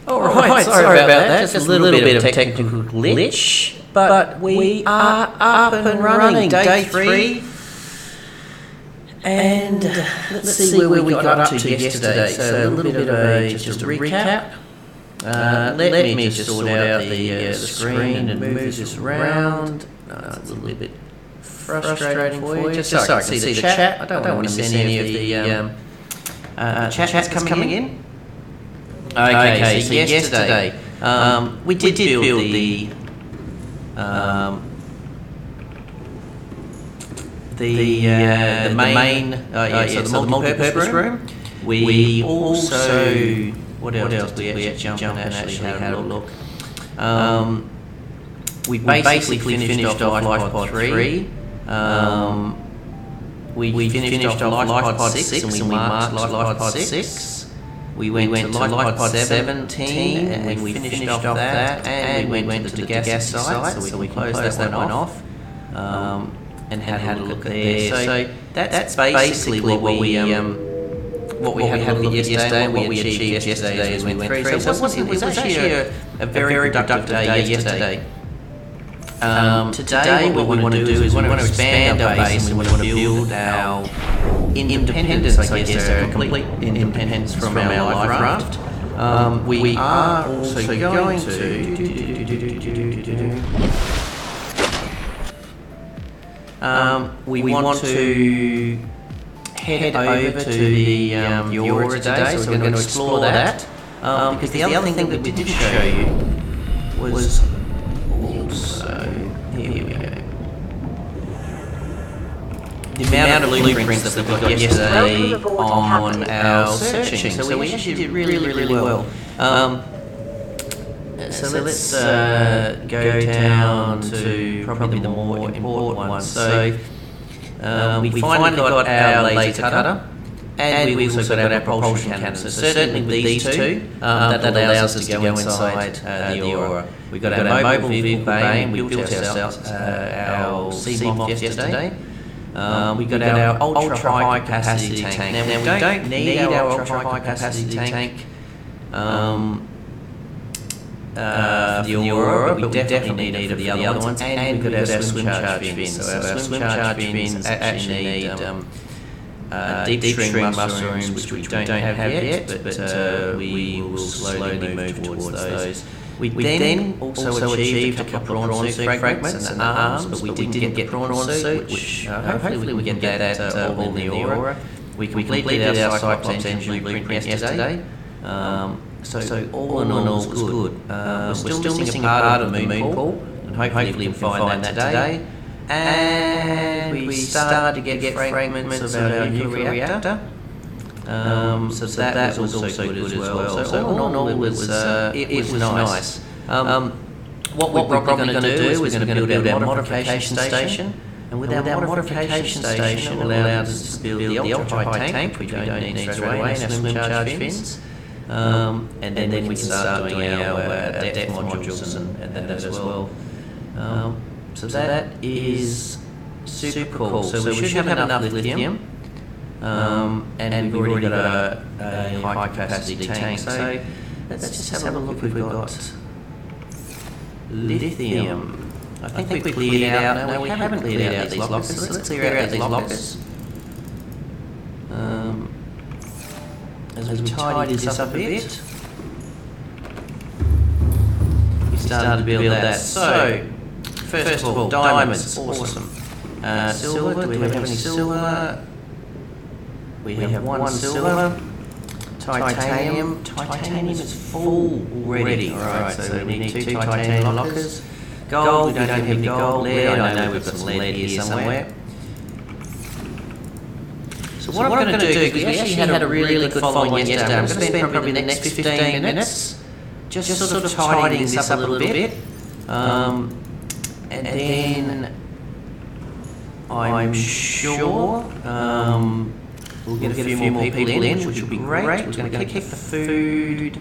Alright, sorry about that. Just a little bit of technical glitch, but we are up and running. Day 3. And let's see where we got up to yesterday. So a little bit of just a recap. Let me just sort out the screen and move this around. It's a little bit frustrating for you. Just so I can see the chat. I don't want to miss any of the chats coming in. Okay, so yesterday we did build the main, so the multi-purpose room. We also, what else did we jump in and actually have a look? We basically finished off Life Pod 3. We finished off Life Pod 6 and we marked Life Pod 6. We went to Life Pod 17 and we finished off that, and we went to the gas site, so we closed that one off and had a look at there. So that's basically what we had a look at yesterday and what we achieved yesterday as we went through. So it was actually a very productive day yesterday. Today what we want to do is we want to expand our base and we want to build our independence, I guess, our complete independence from our life raft. We are also going to we want to head over to the Aurora today, so we're going to explore that. Because the other thing that we did show you was also, here we go, the amount of blueprints that we got yesterday on our searching. So we actually did really well. So let's go down to probably the more important one. So we finally got our laser cutter, and we also got our propulsion cannon. So certainly with these two, that allows us to go inside the Aurora. We got our mobile vehicle bay, and we built ourselves our sea moth yesterday. We got our ultra high capacity tank. Now we don't need our ultra high capacity tank for the Aurora, but we definitely need it for the other ones. And we've got our swim charge fins. So our swim charge fins actually need deep string mushrooms, which we don't have yet, but we will slowly move towards those. We then also achieved a couple of prawn suit fragments and arms, but we didn't get prawn suit, which hopefully we can get that all in the Aurora. We completed our Cyclops engine blueprint yesterday. So all in all, it was good. We're still missing a part of the moon pool, and hopefully we can find that today. And we started to get fragments of our nuclear reactor. So that was also good as well. So all in all, it was nice. What we're probably going to do is we're going to build our modification station. And with our modification station, it allows us to build the ultra high tank, which we don't need straight away, and our swim charge fins. And then we can start doing our depth modules and that as well. So that is super cool. So we should have enough lithium and we've already got a high capacity tank. So let's just have a look. We've got lithium. I think we cleared out. No, we haven't cleared out these lockers. So let's clear out these lockers. As we tidy this up a bit, we started to build that. So, first of all, diamonds, awesome. Silver, do we have any silver? We have one silver. Titanium. Titanium is full already. Alright, so we need 2 titanium lockers. Gold, we don't have any gold. Lead, I know we've got some lead here somewhere. So what I'm going to do, because we actually had a really good following yesterday, I'm going to spend probably the next 15 minutes just sort of tidying this up a little bit. And then I'm sure we'll get a few more people in, which will be great. We're going to keep the food.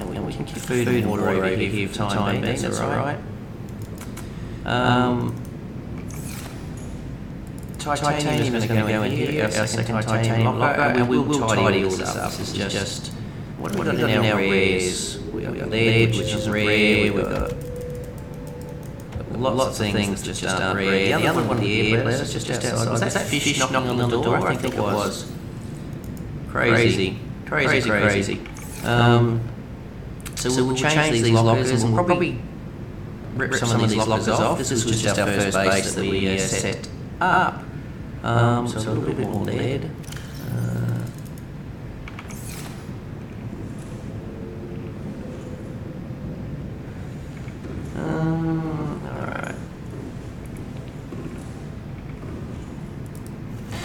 And we can keep food and water over here for the time being, that's alright. Titanium is going to go in here, our second titanium locker, and we'll tidy all this up. This is just what we've got in our rares. We've got lead, which is rare, we've got lots of things that just aren't rare. The other one here, let's just outside. Was that fish knocking on the door? I think it was. Crazy. So we'll change these lockers and we'll probably rip some of these lockers off. This was just our first base that we set up. So a little bit more lead.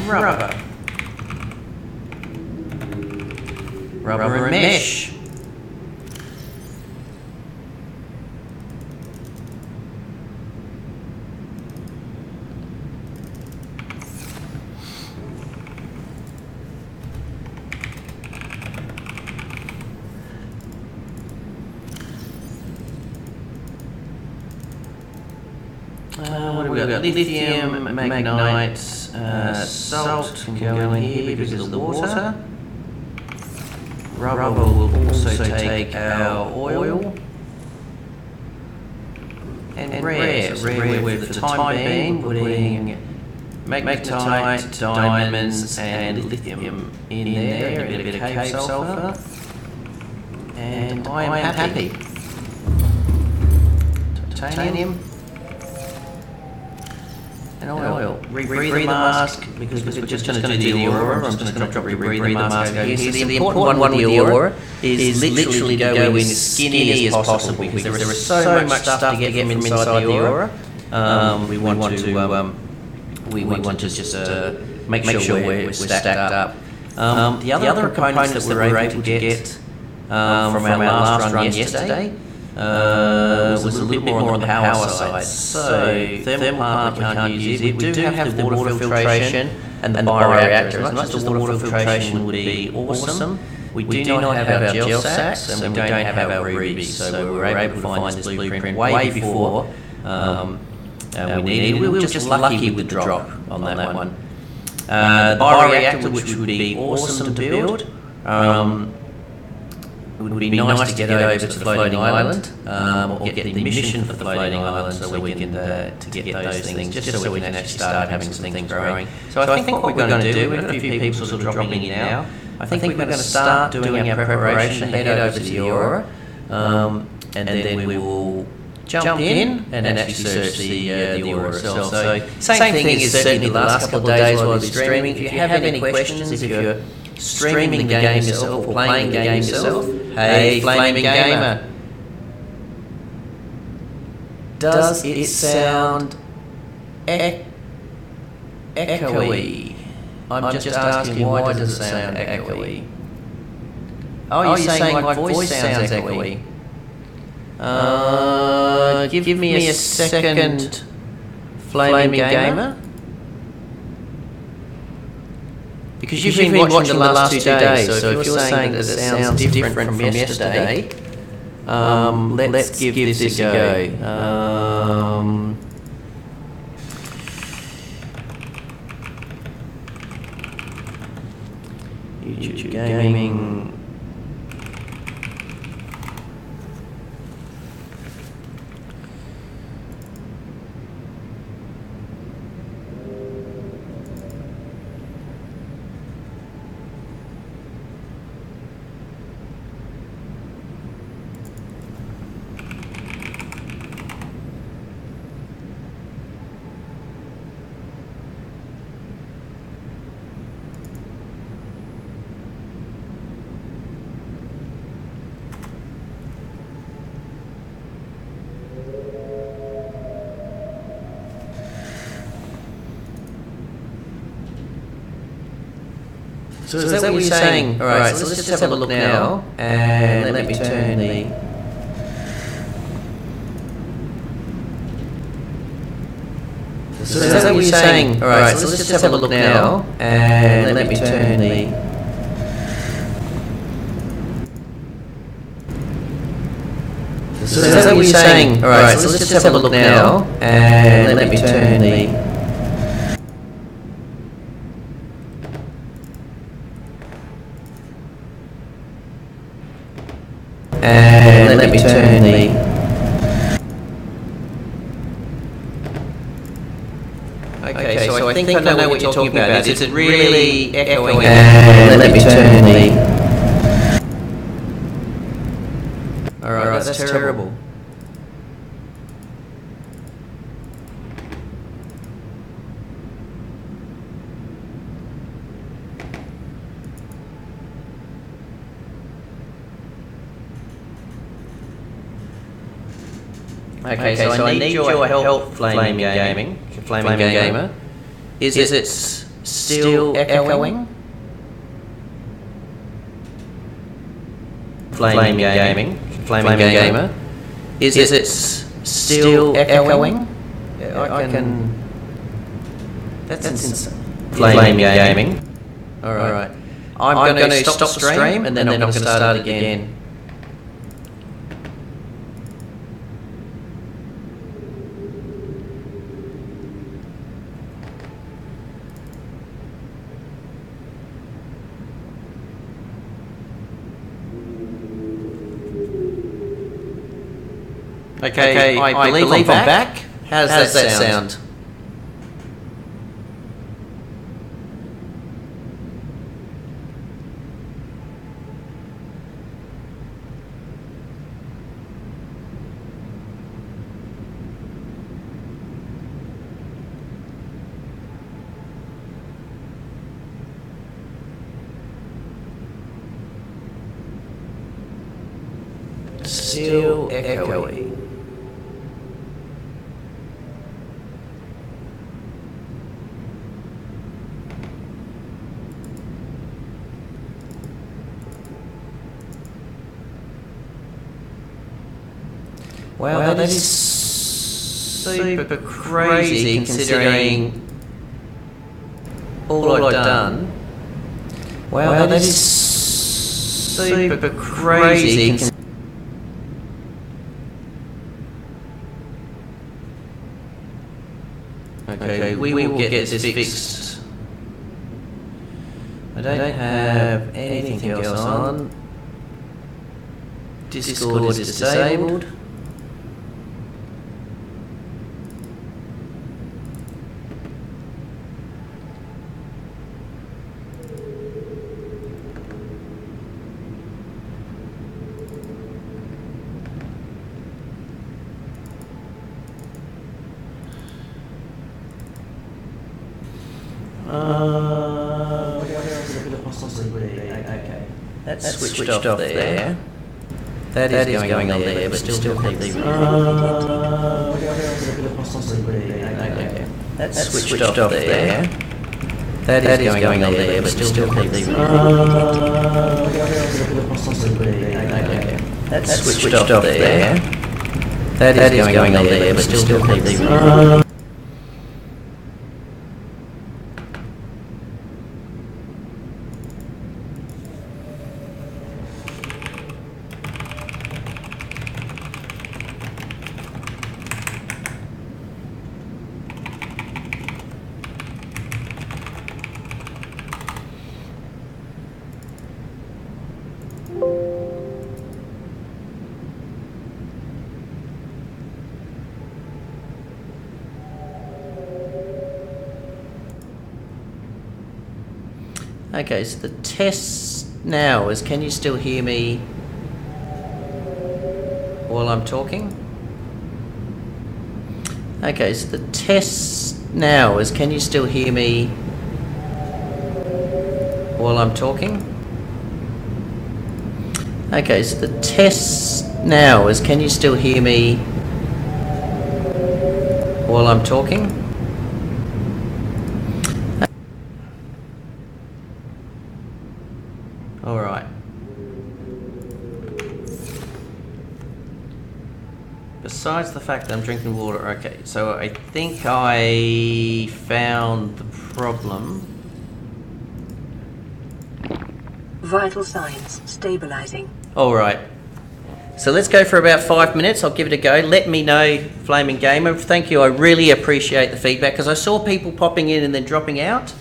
Alright. Rubber and mesh. What have we got? Lithium, magnite, salt can go in here because of the water. Rubber will also take our oil. And rare for the time being, putting magnetite, diamonds and lithium in there, a bit of cave sulfur. And I am happy. Titanium. And oil. Rebreather mask, because we're just going to do the Aurora. I'm just going to drop rebreather mask over here. So the important one with the Aurora is literally to go in as skinny as possible, because there is so much stuff to get from inside the Aurora. We want to just make sure we're stacked up. The other components that we're able to get from our last run yesterday was a little bit more on the power side. So thermal plant, we can't use it. We do have the water filtration and the bioreactor. As much as the water filtration would be awesome, we do not have our gel sacks and we don't have our reefs. So we were able to find this blueprint way before we needed. We were just lucky with the drop on that one. The bioreactor, which would be awesome to build. It would be nice to get over to the floating island, or get the mission for the floating island, so we can to get those things, just so we can actually start having some things growing. So I think what we're going to do, we've got a few people sort of dropping in now. I think we're going to start doing our preparation, head over to the Aurora, and then we will jump in and actually search the Aurora itself. So same thing as certainly the last couple of days while I was streaming. If you have any questions, if you're streaming the game yourself or playing the game yourself, hey Flaming Gamer, does it sound echoey? I'm just asking, why does it sound echoey? Oh, you're saying my voice sounds echoey. Give me a second, Flaming Gamer. Because you've been watching the last 2 days, so if you're saying that it sounds different from yesterday, let's give this a go. YouTube gaming. So is that what you're saying? Alright, so let's just have a look now, and let me turn the... So is that what you're saying? Alright, so let's just have a look now, and let me turn the... So is that what you're saying? Alright, so let's just have a look now, and let me turn the... And let me turn the... Okay, so I think I know what you're talking about. Is it really echoing? And let me turn the... Alright, that's terrible. Okay, so I need your help, Flaming Gamer. Is it still echoing? Flaming Gamer. Is it still echoing? I can... That's insane. Flaming Gaming. Alright. I'm going to stop stream and then I'm going to start it again. Okay, I believe I'm back. How does that sound? Still echoey. Wow, that is super crazy considering all I've done. Wow, that is super crazy. Okay, we will get this fixed. I don't have anything else on. Discord is disabled. Okay, that's switched off there. That is going on there, but still have the... Okay, that's switched off there. That is going on there, but still have the... Okay, that's switched off there. That is going on there, but still have the... Okay, so the test now is, can you still hear me while I'm talking? Okay, so the test now is, can you still hear me while I'm talking? Okay, so the test now is, can you still hear me while I'm talking? All right. Besides the fact that I'm drinking water, okay, so I think I found the problem. Vital signs stabilizing. All right. So let's go for about 5 minutes. I'll give it a go. Let me know, Flaming Gamer. Thank you. I really appreciate the feedback because I saw people popping in and then dropping out.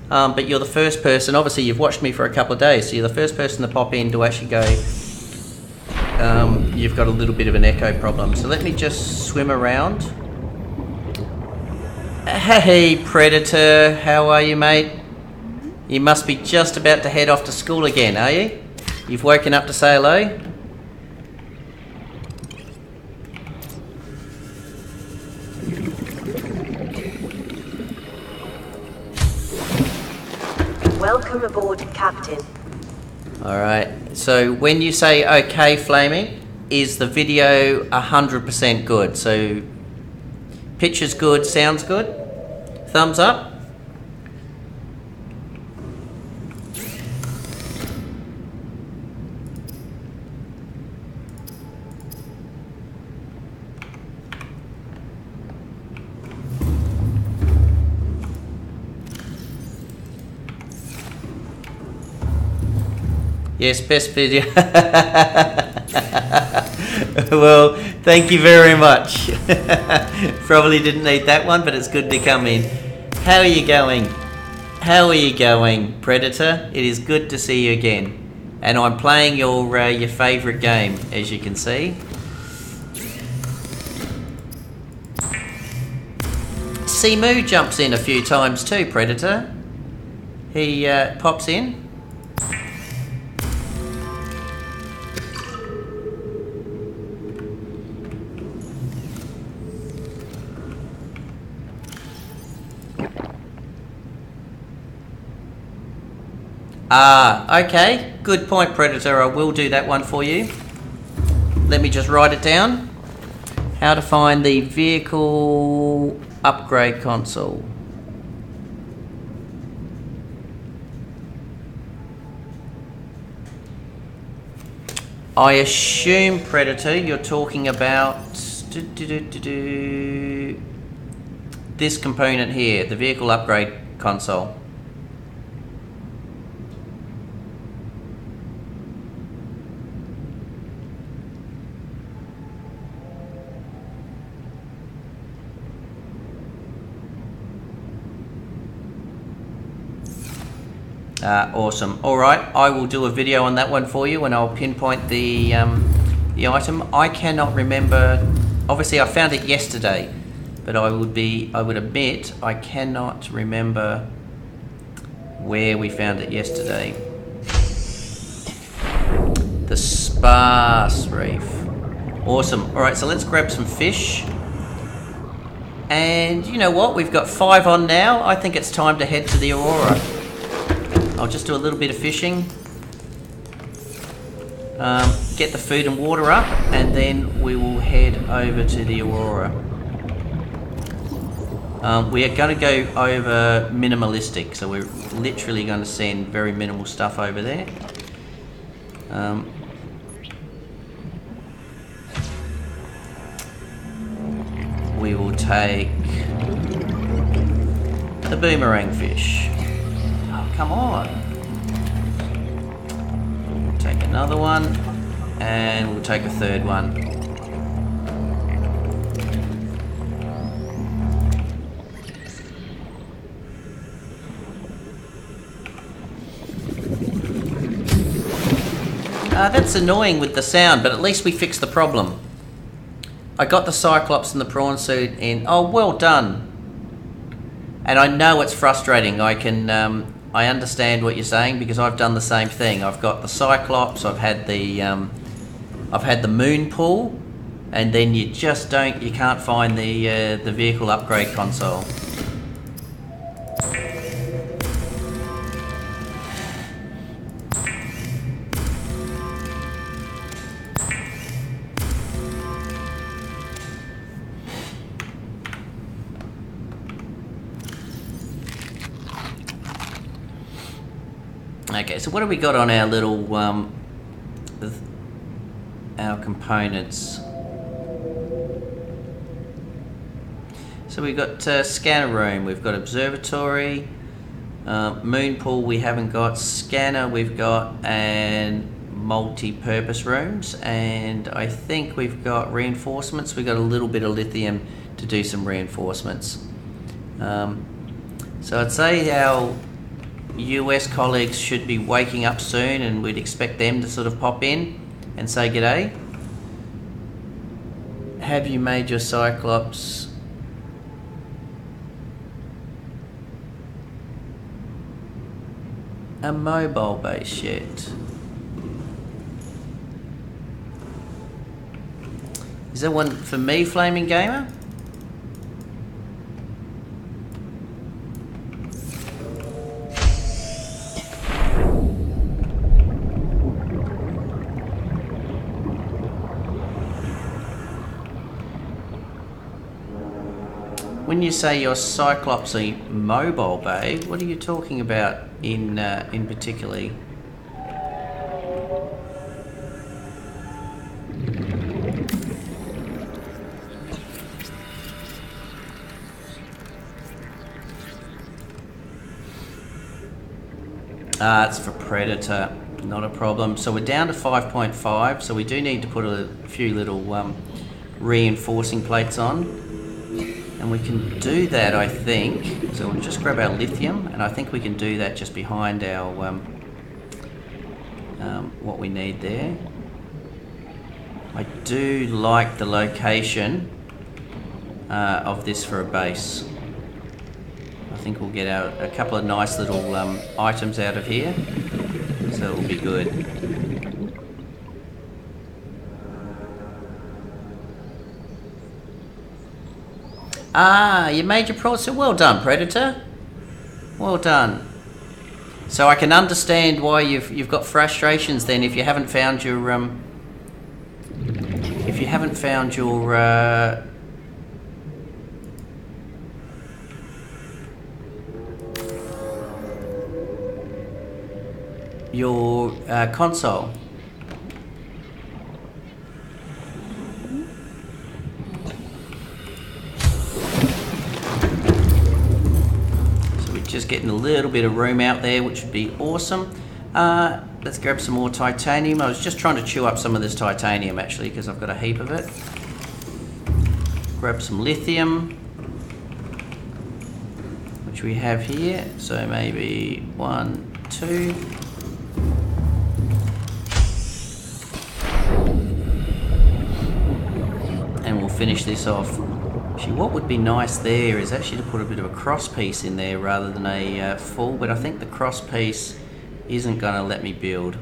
But you're the first person. Obviously, you've watched me for a couple of days, so you're the first person to pop in to actually go. You've got a little bit of an echo problem. So let me just swim around. Hey, Predator. How are you, mate? You must be just about to head off to school again, are you? You've woken up to say hello? Welcome aboard, Captain. Alright, so when you say okay, Flaming, is the video 100% good? So, picture's good, sounds good? Thumbs up? Yes, best video. Well, thank you very much. Probably didn't need that one, but it's good to come in. How are you going? How are you going, Predator? It is good to see you again. And I'm playing your favourite game, as you can see. Simu jumps in a few times too, Predator. He pops in. Okay. Good point, Predator. I will do that one for you. Let me just write it down. How to find the vehicle upgrade console. I assume, Predator, you're talking about this component here, the vehicle upgrade console. Awesome. Alright, I will do a video on that one for you and I'll pinpoint the item. I cannot remember, obviously I found it yesterday, but I would admit I cannot remember where we found it yesterday. The sparse reef. Awesome. Alright, so let's grab some fish. And you know what, we've got 5 on now. I think it's time to head to the Aurora. I'll just do a little bit of fishing, get the food and water up, and then we will head over to the Aurora. We are going to go over minimalistic, so we're literally going to send very minimal stuff over there. We will take the boomerang fish. Come on. We'll take another one and we'll take a third one. That's annoying with the sound, but at least we fixed the problem. I got the Cyclops and the prawn suit in. Oh, well done. And I know it's frustrating. I can I understand what you're saying, because I've done the same thing. I've got the Cyclops, I've had the moon pool, and then you can't find the vehicle upgrade console. Okay, so what have we got on our little our components? So we've got scanner room, we've got observatory, moon pool we haven't got, scanner we've got, and multi-purpose rooms, and I think we've got reinforcements. We've got a little bit of lithium to do some reinforcements. So I'd say our US colleagues should be waking up soon, and we'd expect them to sort of pop in and say g'day. Have you made your Cyclops? A mobile base yet? Is there one for me, Flaming Gamer? When you say your Cyclops a mobile bay, what are you talking about in particularly? It's for Predator, not a problem. So we're down to 5.5, so we do need to put a few little reinforcing plates on. And we can do that, I think. So we'll just grab our lithium, and I think we can do that just behind our what we need there. I do like the location of this for a base. I think we'll get a couple of nice little items out of here, so it'll be good. Ah, you made your progress. So well done, Predator. Well done. So I can understand why you've got frustrations then if you haven't found your console. Just getting a little bit of room out there, which would be awesome. Let's grab some more titanium. I was just trying to chew up some of this titanium actually, because I've got a heap of it. Grab some lithium, which we have here. So maybe 1, 2. And we'll finish this off. Actually, what would be nice there is actually to put a bit of a cross piece in there rather than a full, but I think the cross piece isn't going to let me build.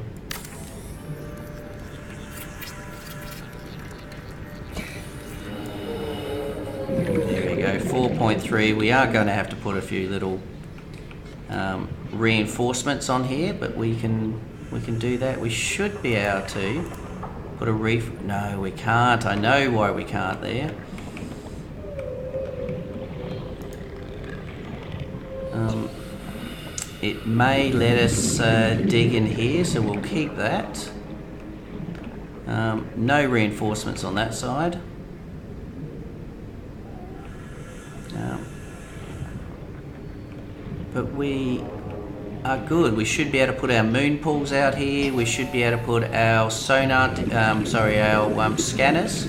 There we go, 4.3. We are going to have to put a few little reinforcements on here, but we can do that. We should be able to put a reef. No, we can't. I know why we can't there. It may let us dig in here, so we'll keep that. No reinforcements on that side. But we are good. We should be able to put our moon pools out here. We should be able to put our sonar, our scanners.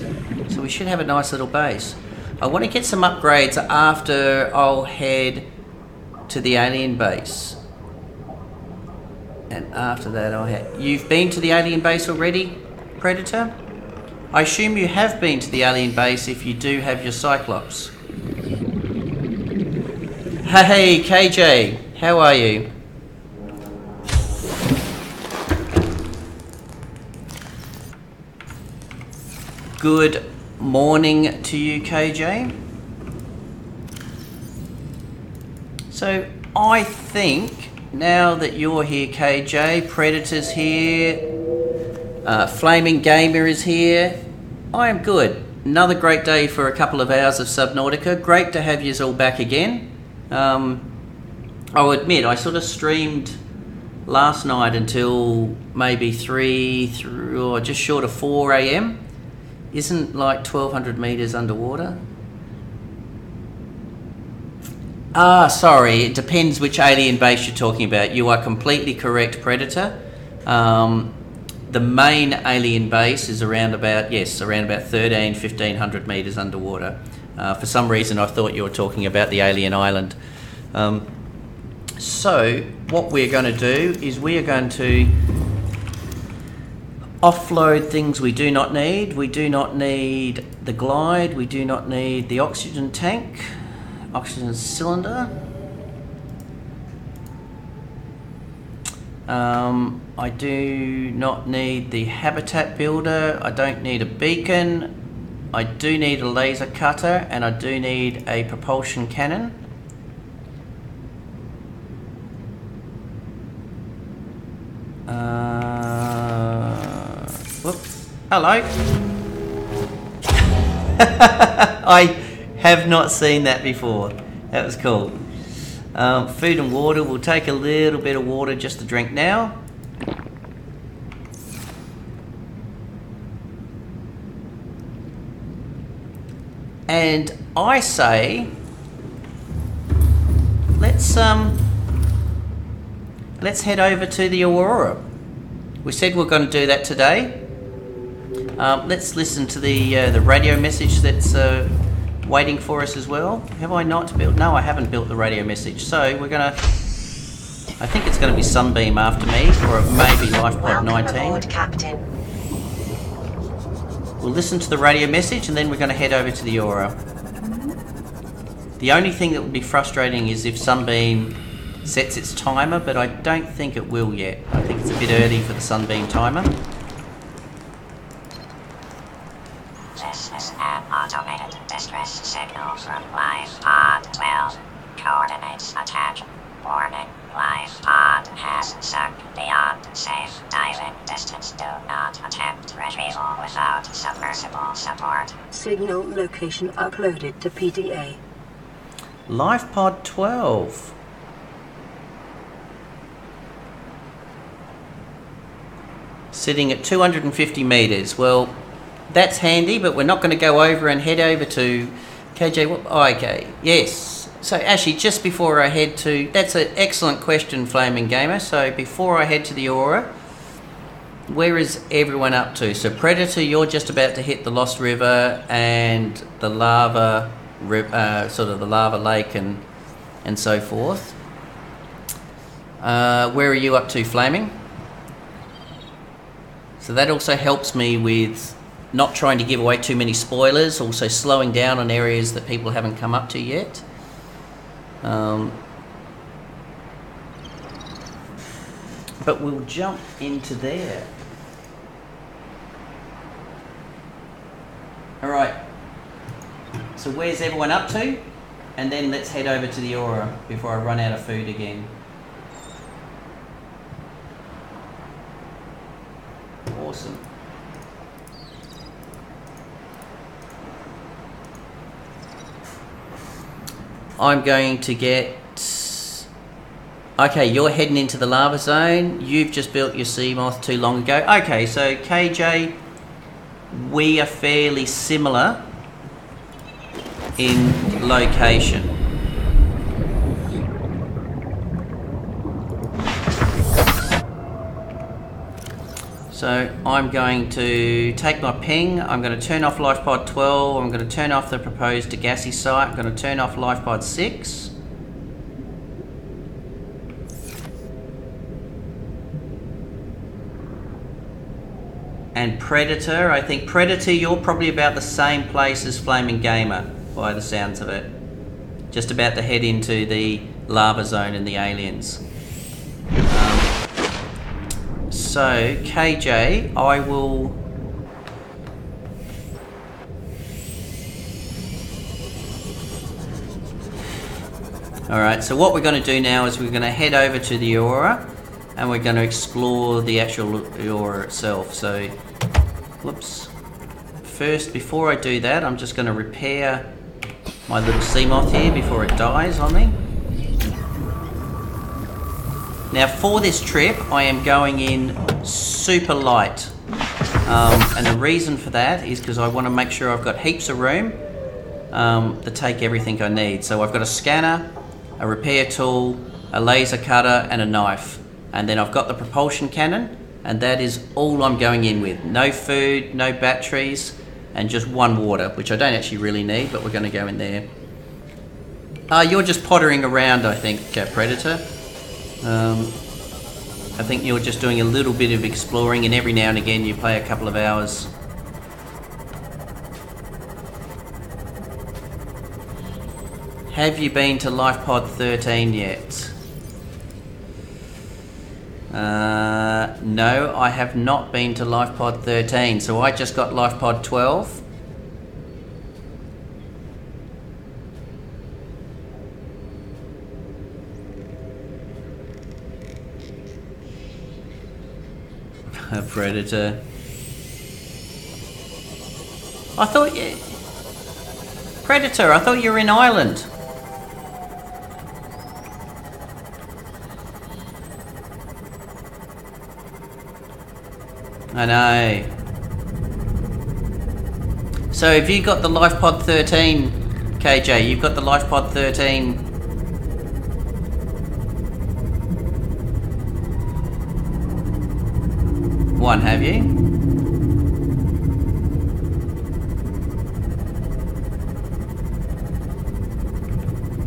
So we should have a nice little base. I want to get some upgrades after I'll head to the alien base. And after that I'll head... You've been to the alien base already, Predator? I assume you have been to the alien base if you do have your Cyclops. Hey KJ, how are you? Good morning to you, KJ. So I think now that you're here, KJ, Predator's here, Flaming Gamer is here, I am good. Another great day for a couple of hours of Subnautica. Great to have you all back again. I'll admit, I sort of streamed last night until maybe 3 or just short of 4 a.m. Isn't like 1,200 meters underwater? Sorry, it depends which alien base you're talking about. You are completely correct, Predator. The main alien base is around about 1,500 meters underwater. For some reason I thought you were talking about the alien island. So what we're going to do is we are going to offload things we do not need. We do not need the glide, we do not need the oxygen tank, oxygen cylinder. I do not need the habitat builder, I don't need a beacon, I do need a laser cutter, and I do need a propulsion cannon. Whoops. Hello. I have not seen that before. That was cool. Food and water. We'll take a little bit of water just to drink now. And I say, let's head over to the Aurora. We said we're going to do that today. Let's listen to the radio message that's waiting for us as well. Have I not built? No, I haven't built the radio message. So we're gonna. I think it's going to be Sunbeam after me, or it may be LifePod 19. Aboard, Captain. We'll listen to the radio message and then we're going to head over to the Aurora. The only thing that would be frustrating is if Sunbeam sets its timer, but I don't think it will yet. I think it's a bit early for the Sunbeam timer. This is an automated distress signal from LifePod 12. Coordinates attached. Warning, LifePod has sunk beyond safe diving distance. Do not attempt retrieval without submersible support. Signal location uploaded to PDA. LifePod 12. Sitting at 250 meters. Well, that's handy, but we're not going to go over and head over to KJ. Oh, okay, yes. So actually, just before I head to... That's an excellent question, Flaming Gamer. So before I head to the Aurora, where is everyone up to? So Predator, you're just about to hit the Lost River and the lava, sort of the lava lake and so forth. Where are you up to, Flaming? So that also helps me with not trying to give away too many spoilers, also slowing down on areas that people haven't come up to yet. But we'll jump into there. Alright, so where's everyone up to? And then let's head over to the Aurora before I run out of food again. Awesome. I'm going to get... Okay, you're heading into the lava zone. You've just built your sea moth too long ago. Okay, so KJ, we are fairly similar in location. So I'm going to take my ping, I'm going to turn off LifePod 12, I'm going to turn off the proposed Degassi site, I'm going to turn off LifePod 6. And Predator, I think Predator, you're probably about the same place as Flaming Gamer, by the sounds of it. Just about to head into the lava zone and the aliens. So, KJ, I will Alright, so what we're going to do now is we're going to head over to the Aurora and we're going to explore the actual Aurora itself. So, whoops. First, before I do that, I'm just going to repair my little sea moth here before it dies on me. Now for this trip, I am going in super light. And the reason for that is because I want to make sure I've got heaps of room to take everything I need. So I've got a scanner, a repair tool, a laser cutter and a knife. And then I've got the propulsion cannon, and that is all I'm going in with. No food, no batteries, and just one water, which I don't actually really need, but we're going to go in there. You're just pottering around, I think, Predator. I think you're just doing a little bit of exploring, and every now and again you play a couple of hours. Have you been to LifePod 13 yet? No, I have not been to LifePod 13, so I just got LifePod 12. A Predator. I thought you... Predator, I thought you were in Ireland. I know. So have you got the LifePod 13, KJ? You've got the LifePod 13. One, have you?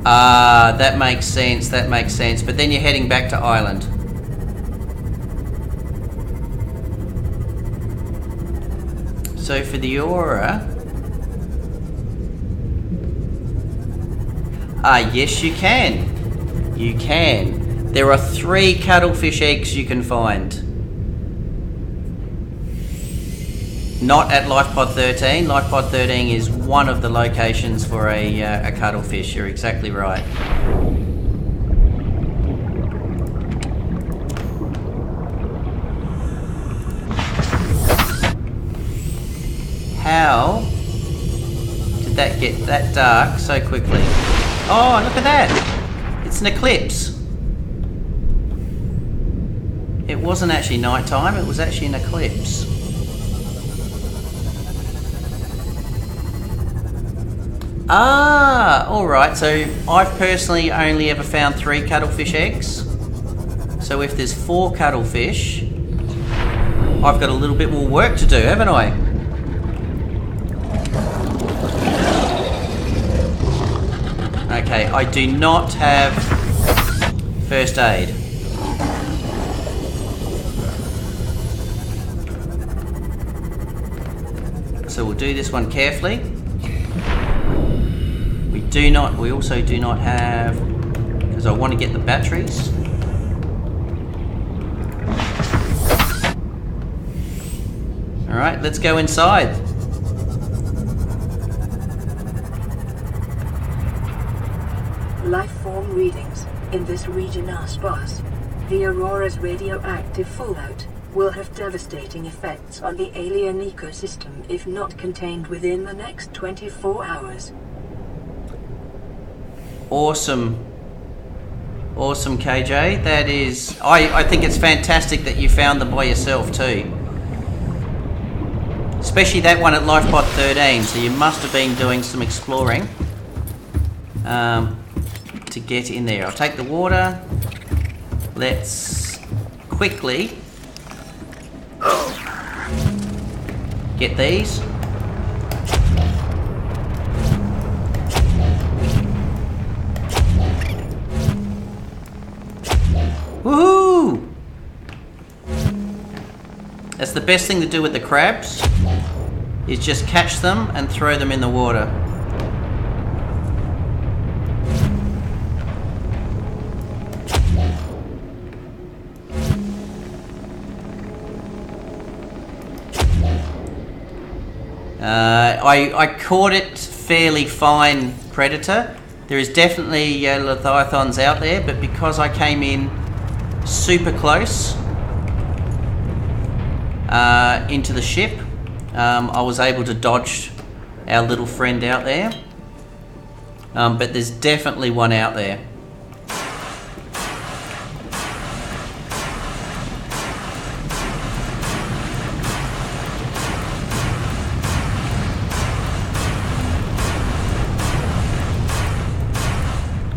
Ah, that makes sense, that makes sense. But then you're heading back to Ireland. So for the Aurora... yes you can. You can. There are 3 cuttlefish eggs you can find. Not at LifePod 13. LifePod 13 is one of the locations for a cuttlefish. You're exactly right. How did that get that dark so quickly? Oh, look at that! It's an eclipse. It wasn't actually nighttime, it was actually an eclipse. Ah, alright, so I've personally only ever found 3 cuttlefish eggs. So if there's 4 cuttlefish, I've got a little bit more work to do, haven't I? Okay, I do not have first aid. So we'll do this one carefully. We also do not have, because I want to get the batteries. Alright, let's go inside. Life form readings in this region are sparse. The Aurora's radioactive fallout will have devastating effects on the alien ecosystem if not contained within the next 24 hours. Awesome. Awesome, KJ. That is... I think it's fantastic that you found them by yourself too. Especially that one at LifePod 13, so you must have been doing some exploring to get in there. I'll take the water. Let's quickly get these. Woohoo! That's the best thing to do with the crabs, is just catch them and throw them in the water. I caught it fairly fine, Predator. There is definitely leviathans out there, but because I came in super close into the ship, I was able to dodge our little friend out there. But there's definitely one out there.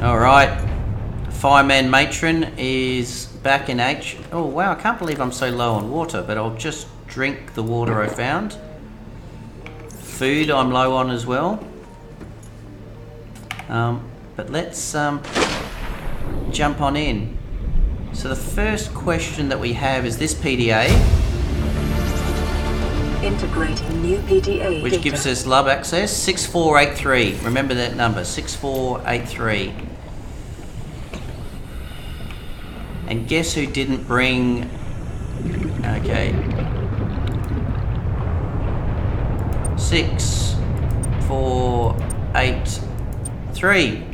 Alright, Fireman Matrenn is back in H. Oh wow, I can't believe I'm so low on water, but I'll just drink the water I found. Food I'm low on as well. But let's jump on in. So the first question that we have is this PDA. Integrating new PDA which data. gives us lab access 6483. Remember that number, 6483. And guess who didn't bring... Okay. 6483.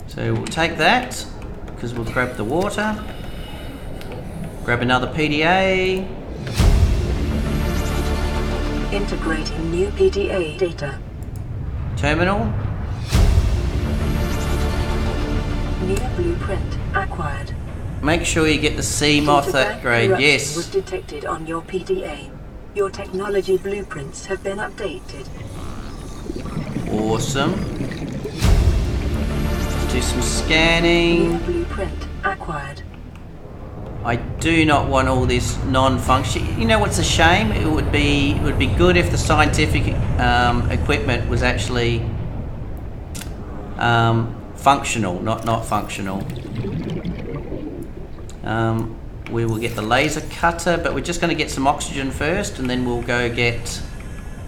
So we'll take that, because we'll grab the water. Grab another PDA. Integrating new PDA data. Terminal. New blueprint acquired. Make sure you get the sea moth upgrade. Eruption Yes. was detected on your PDA. Your technology blueprints have been updated. Awesome. Let's do some scanning. New blueprint acquired. I do not want all this non-function. You know what's a shame? It would be good if the scientific equipment was actually functional, not functional. We will get the laser cutter, but we're just going to get some oxygen first, and then we'll go get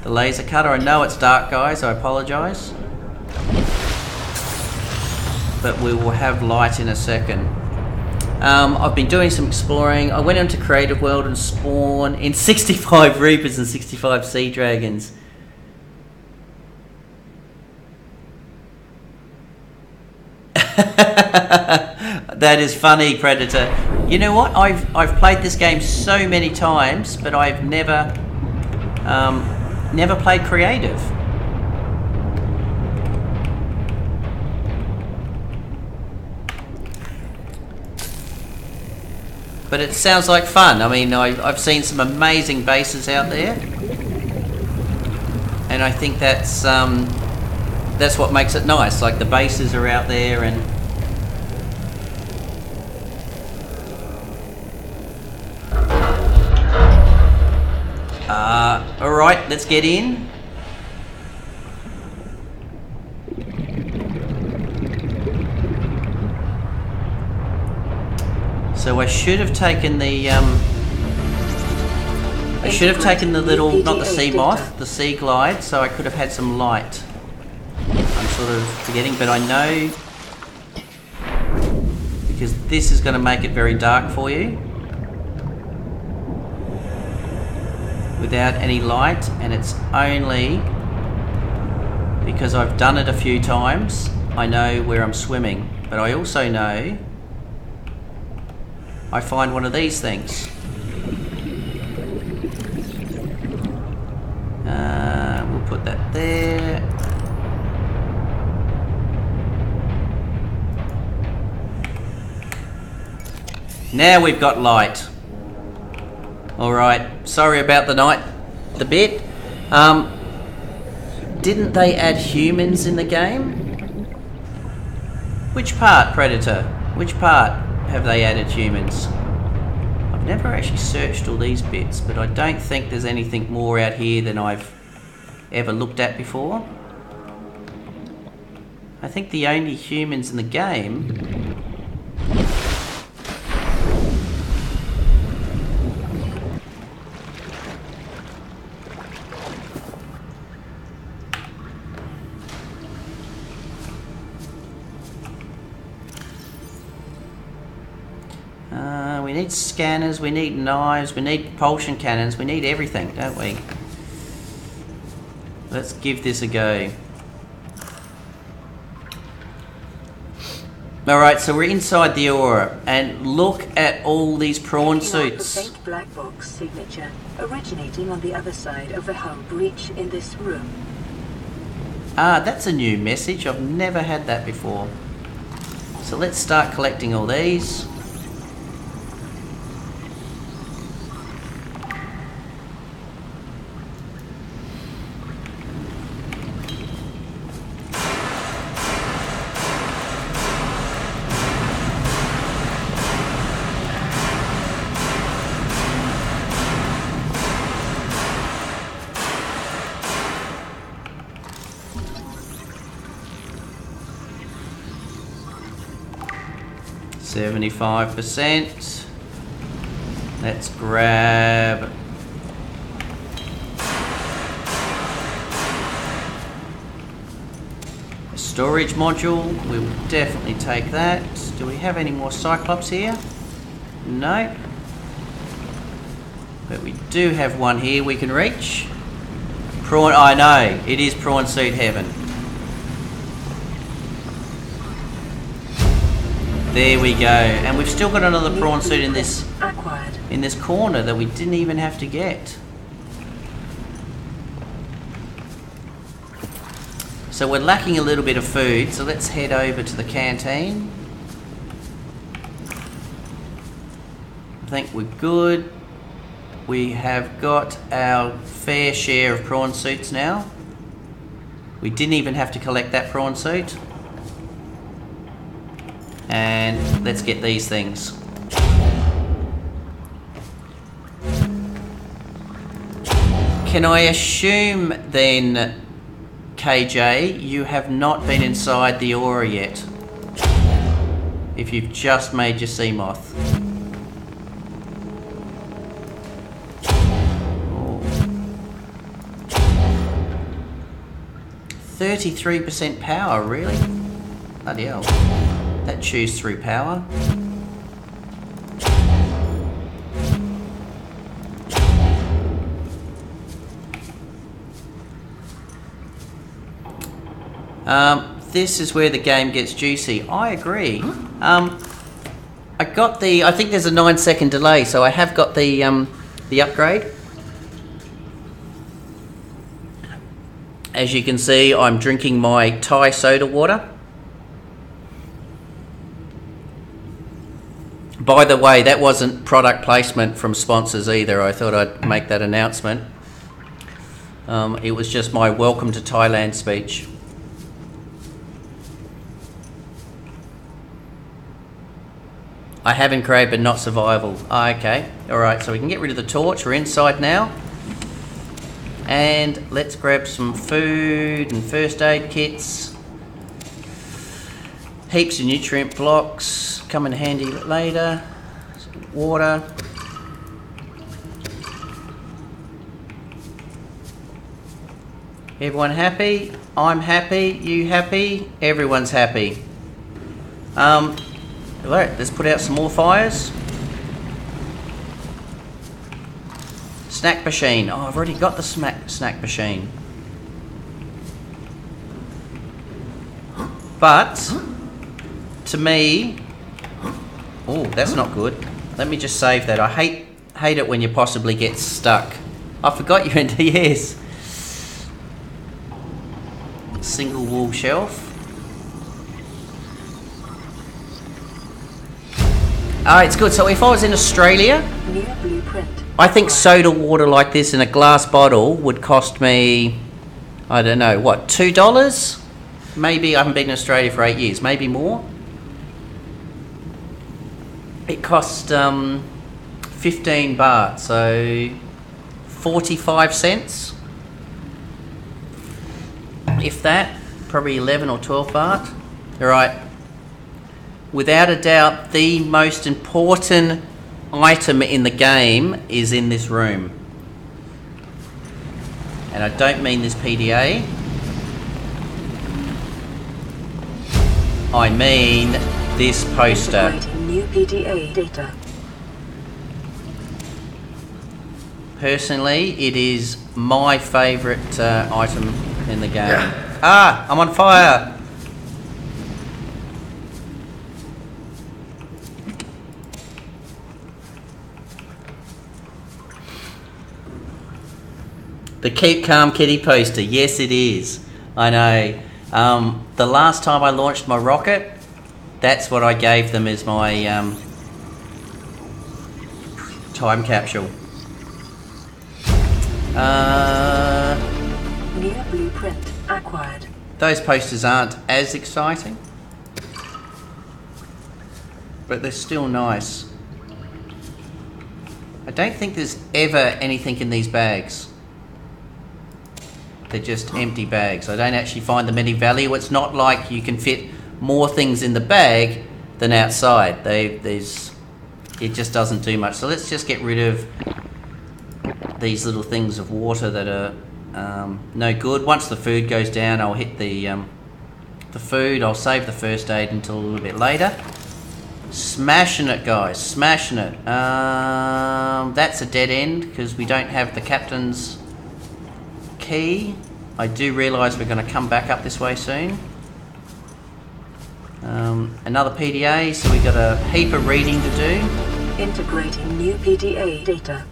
the laser cutter. I know it's dark, guys. I apologise, but we will have light in a second. I've been doing some exploring. I went into Creative World and spawned in 65 Reapers and 65 Sea Dragons. That is funny, Predator. You know what? I've played this game so many times, but I've never played creative. But it sounds like fun. I mean, I've seen some amazing bases out there, and I think that's what makes it nice. Like the bases are out there, and all right, let's get in. So I should have taken the little, not the sea moth, the sea glide, so I could have had some light. I'm sort of forgetting, but I know, because this is going to make it very dark for you without any light, and it's only because I've done it a few times. I know where I'm swimming, but I also know I find one of these things. We'll put that there. Now we've got light. Alright, sorry about the bit. Didn't they add humans in the game? Which part, Predator? Which part have they added humans? I've never actually searched all these bits, but I don't think there's anything more out here than I've ever looked at before. I think the only humans in the game we need scanners, we need knives, we need propulsion cannons, we need everything, don't we? Let's give this a go. Alright, so we're inside the Aurora, and look at all these prawn suits. The faint black box signature originating on the other side of the hull breach in this room. Ah, that's a new message. I've never had that before. So let's start collecting all these. %. Let's grab a storage module. We will definitely take that. Do we have any more Cyclops here? No. But we do have one here we can reach. Prawn, I know, it is prawn suit heaven. There we go, and we've still got another prawn suit in this corner that we didn't even have to get. So we're lacking a little bit of food, so let's head over to the canteen. I think we're good. We have got our fair share of prawn suits now. We didn't even have to collect that prawn suit. And let's get these things. Can I assume then, KJ, you have not been inside the Aurora yet? If you've just made your sea moth. 33% power, really? Bloody hell. That chews through power. This is where the game gets juicy. I agree. I got the. I think there's a 9-second delay, so I have got the upgrade. As you can see, I'm drinking my Thai soda water. By the way, that wasn't product placement from sponsors either. I thought I'd make that announcement. It was just my welcome to Thailand speech. I have engraved but not survival. Okay, alright, so we can get rid of the torch. We're inside now. And let's grab some food and first aid kits. Heaps of nutrient blocks. Come in handy later. Water. Everyone happy? I'm happy. You happy? Everyone's happy. Alright, let's put out some more fires. Snack machine. Oh, I've already got the snack machine. But to me, oh, that's not good. Let me just save that. I hate it when you possibly get stuck. I forgot you're in DS. Single wall shelf. It's good. So if I was in Australia, I think soda water like this in a glass bottle would cost me, I don't know, what, $2? Maybe. I haven't been in Australia for 8 years. Maybe more. It cost 15 baht, so 45 cents. If that, probably 11 or 12 baht. Alright. Without a doubt, the most important item in the game is in this room. And I don't mean this PDA. I mean this poster. New PDA data. Personally, it is my favourite item in the game. Ah, I'm on fire! The Keep Calm Kitty poster, yes it is. I know. The last time I launched my rocket, that's what I gave them as my time capsule. New blueprint acquired. Those posters aren't as exciting, but they're still nice. I don't think there's ever anything in these bags. They're just empty bags. I don't actually find them any value. It's not like you can fit more things in the bag than outside. It just doesn't do much. So let's just get rid of these little things of water that are no good. Once the food goes down, I'll hit the food. I'll save the first aid until a little bit later. Smashing it, guys. Smashing it. That's a dead end because we don't have the captain's key. I do realise we're going to come back up this way soon. Another PDA, so we've got a heap of reading to do. Integrating new PDA data.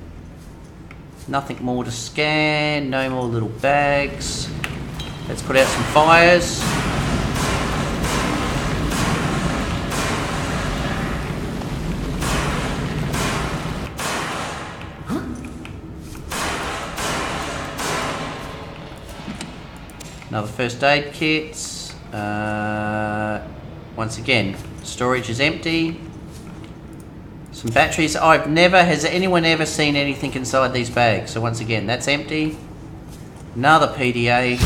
Nothing more to scan, no more little bags. Let's put out some fires. Another first aid kit. Once again, storage is empty. Some batteries. Has anyone ever seen anything inside these bags? So once again, that's empty. Another PDA.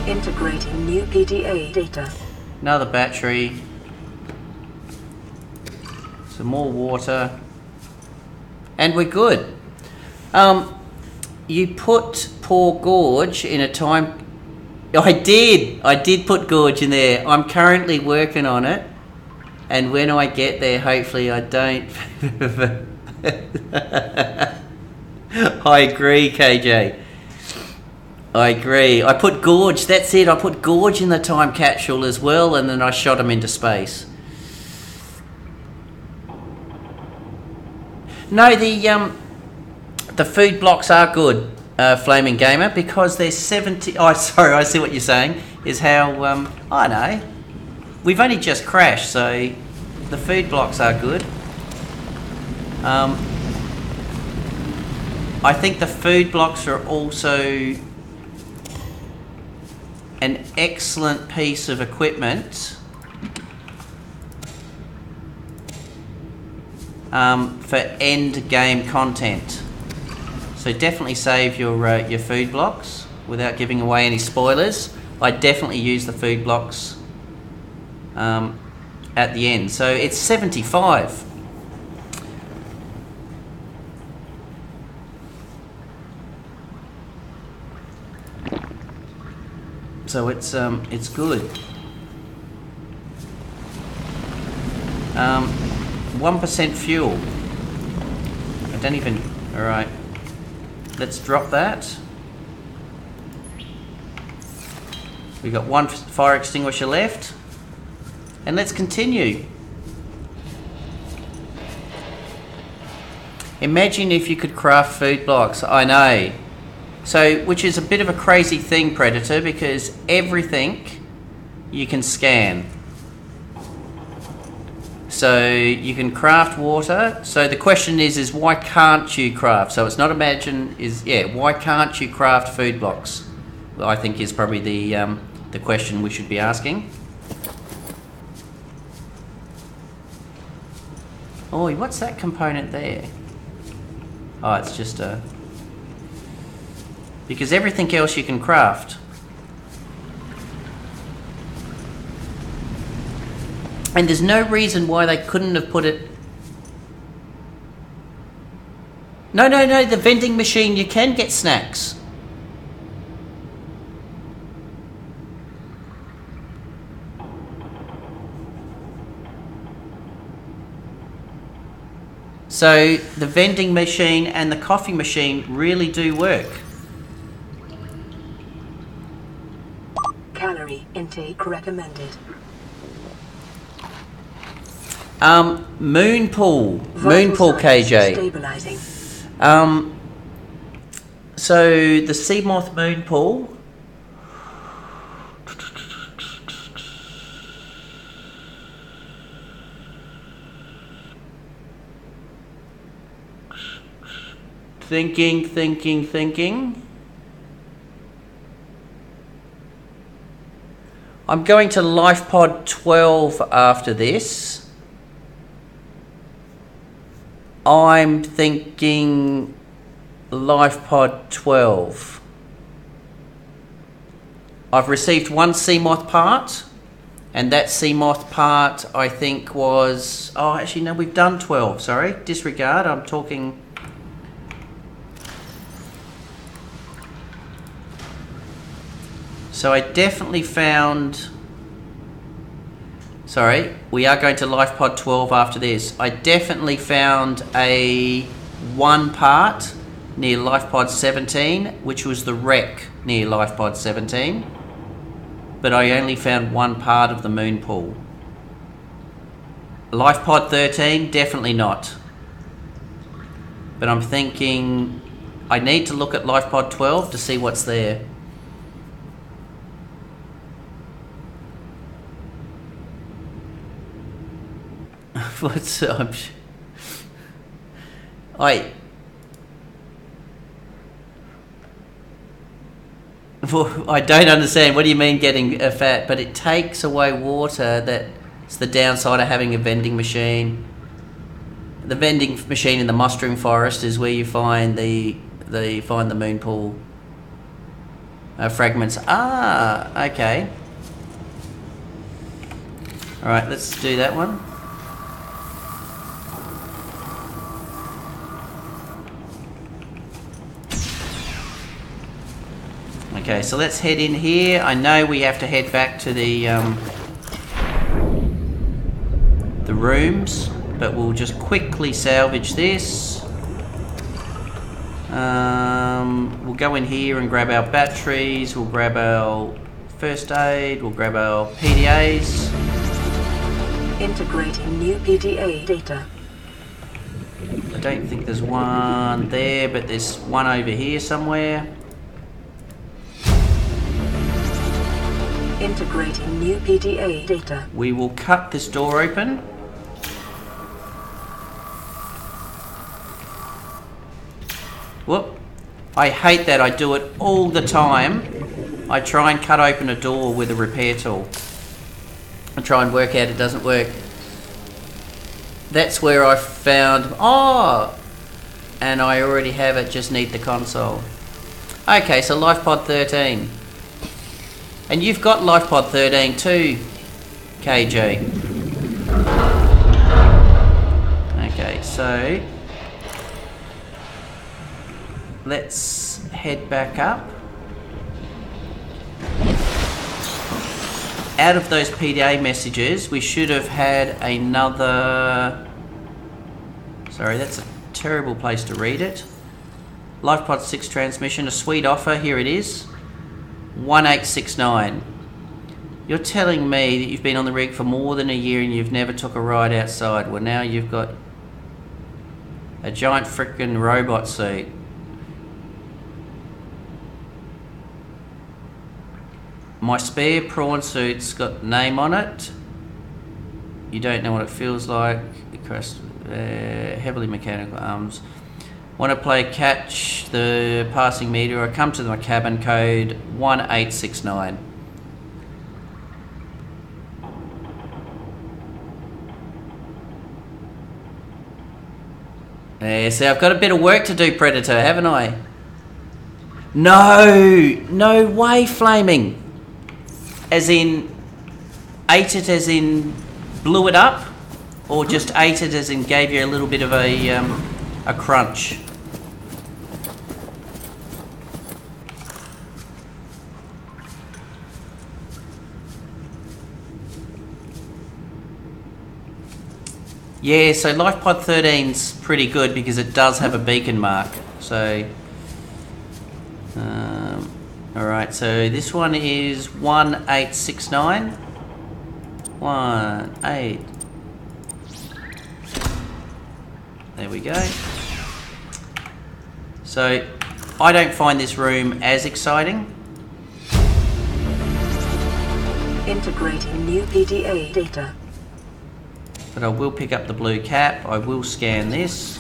Integrating new PDA data. Another battery. Some more water. And we're good. You put poor Gorge in a time... I did put Gorge in there. I'm currently working on it. And when I get there, hopefully I don't... I agree, KJ. I agree. I put Gorge, that's it. I put Gorge in the time capsule as well, and then I shot him into space. No, the food blocks are good, Flaming Gamer, because there's 70... Oh, sorry, I see what you're saying. Is how... I know. We've only just crashed, so the food blocks are good. I think the food blocks are also an excellent piece of equipment for end game content. So definitely save your food blocks without giving away any spoilers. I definitely use the food blocks at the end. So it's 75. So it's good. 1% fuel. I don't even... Alright. Let's drop that. We've got one fire extinguisher left. And let's continue. Imagine if you could craft food blocks. I know. So, which is a bit of a crazy thing, Predator, because everything you can scan. So you can craft water. So the question is why can't you craft? So it's not why can't you craft food blocks? I think is probably the question we should be asking. Oh, what's that component there? Oh, it's just a... Because everything else you can craft. And there's no reason why they couldn't have put it... No, the vending machine, you can get snacks. So the vending machine and the coffee machine really do work. Calorie intake recommended. Moon pool Vital signs KJ. Stabilizing. So the sea moth moon pool. Thinking. I'm going to life pod 12 after this. I'm thinking life pod 12. I've received one sea moth part, and that sea moth part I think was, oh actually no, we've done 12, sorry, disregard, I'm talking. So I definitely found, sorry, we are going to life pod 12 after this. I definitely found a one part near life pod 17, which was the wreck near life pod 17. But I only found one part of the moon pool. Life pod 13, definitely not. But I'm thinking I need to look at life pod 12 to see what's there. What's I don't understand. What do you mean getting fat? But it takes away water. That's the downside of having a vending machine. The vending machine in the mushroom forest is where you find the moon pool fragments. Ah, okay. All right, let's do that one. Okay, so let's head in here. I know we have to head back to the rooms, but we'll just quickly salvage this. We'll go in here and grab our batteries. We'll grab our first aid. We'll grab our PDAs. Integrating new PDA data. I don't think there's one there, but there's one over here somewhere. Integrating new PDA data. We will cut this door open. Whoop. I hate that. I do it all the time. I try and cut open a door with a repair tool. I try and work out it doesn't work. That's where I found... Oh! And I already have it. Just need the console. Okay, so life pod 13. And you've got life pod 13 too, KJ. Okay, so let's head back up. Out of those PDA messages, we should have had another... Sorry, that's a terrible place to read it. Life pod 6 transmission, a sweet offer, here it is. 1869. You're telling me that you've been on the rig for more than a year and you've never took a ride outside. Well, now you've got a giant frickin' robot suit. My spare prawn suit's got name on it. You don't know what it feels like. Heavily mechanical arms. Want to play catch the passing meteor? Come to my cabin, code 1869. Yeah, see, I've got a bit of work to do, Predator, haven't I? No way, Flaming. As in, ate it as in blew it up? Or just ate it as in gave you a little bit of a crunch? Yeah, so LifePod 13's pretty good because it does have a beacon mark. So, alright, so this one is 1869. 18. There we go. So, I don't find this room as exciting. Integrating new PDA data. But I will pick up the blue cap. I will scan this.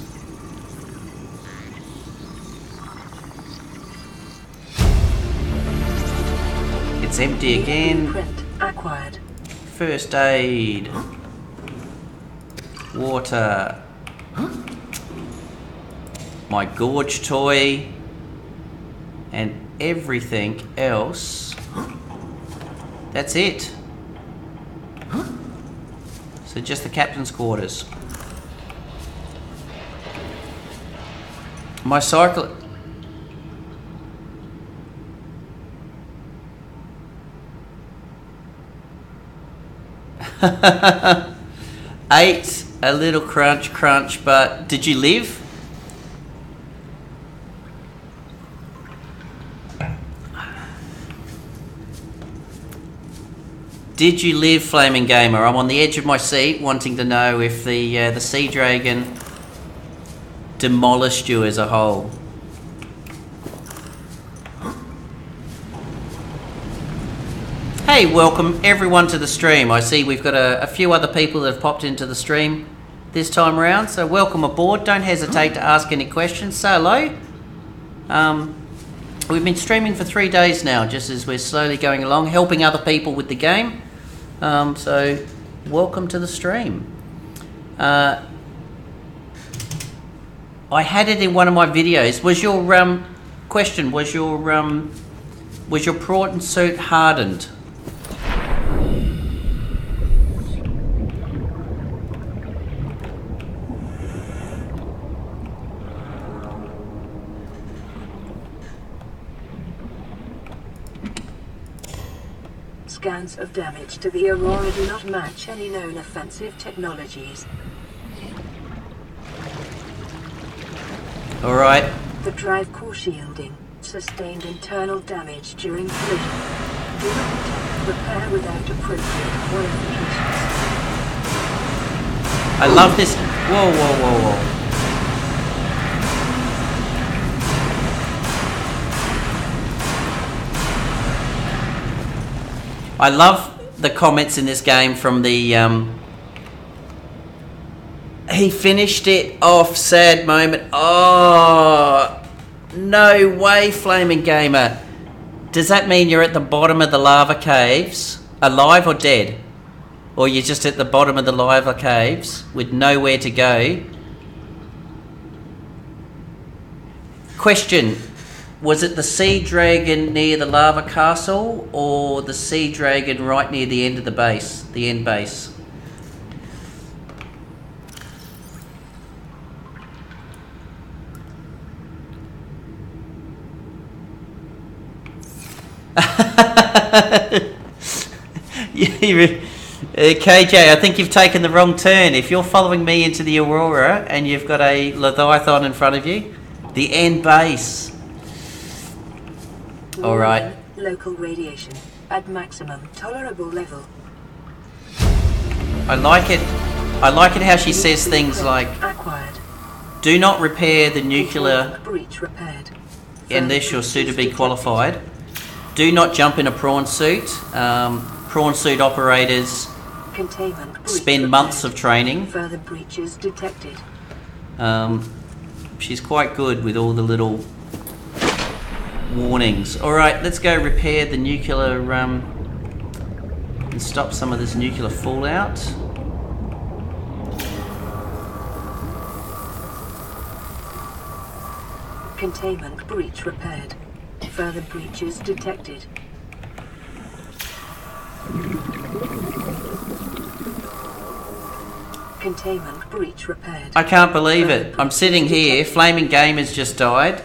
It's empty again. Blueprint acquired. First aid. Water. My gorge toy. And everything else. That's it. So just the captain's quarters. My cycle... Ate a little crunch, but did you live? Did you live, Flaming Gamer? I'm on the edge of my seat wanting to know if the Sea Dragon demolished you as a whole. Hey, welcome everyone to the stream. I see we've got a few other people that have popped into the stream this time around, so welcome aboard. Don't hesitate to ask any questions. Say hello. We've been streaming for 3 days now, just as we're slowly going along, helping other people with the game. So, welcome to the stream. I had it in one of my videos. Was your question? Was your prawn suit hardened? Scans of damage to the Aurora do not match any known offensive technologies. Alright. The drive core shielding sustained internal damage during collision. Do not attempt repair without appropriate qualifications. I love this. Whoa, whoa, whoa, whoa. I love the comments in this game from the he finished it off, sad moment. Oh, no way, Flaming Gamer. Does that mean you're at the bottom of the lava caves, alive or dead? Or you're just at the bottom of the lava caves with nowhere to go? Question. Was it the Sea Dragon near the lava castle or the Sea Dragon right near the end of the base, the end base? KJ, I think you've taken the wrong turn. If you're following me into the Aurora and you've got a Leviathan in front of you, the end base. All right. Local radiation at maximum tolerable level. I like it. I like it how she says things like, "Do not repair the nuclear breach repaired unless you're suitably qualified. Do not jump in a prawn suit. Prawn suit operators spend months of training." Further breaches detected. She's quite good with all the little warnings. Alright, let's go repair the nuclear and stop some of this nuclear fallout. Containment breach repaired. Further breaches detected. Containment breach repaired. I can't believe it. I'm sitting here, Flaming Game has just died.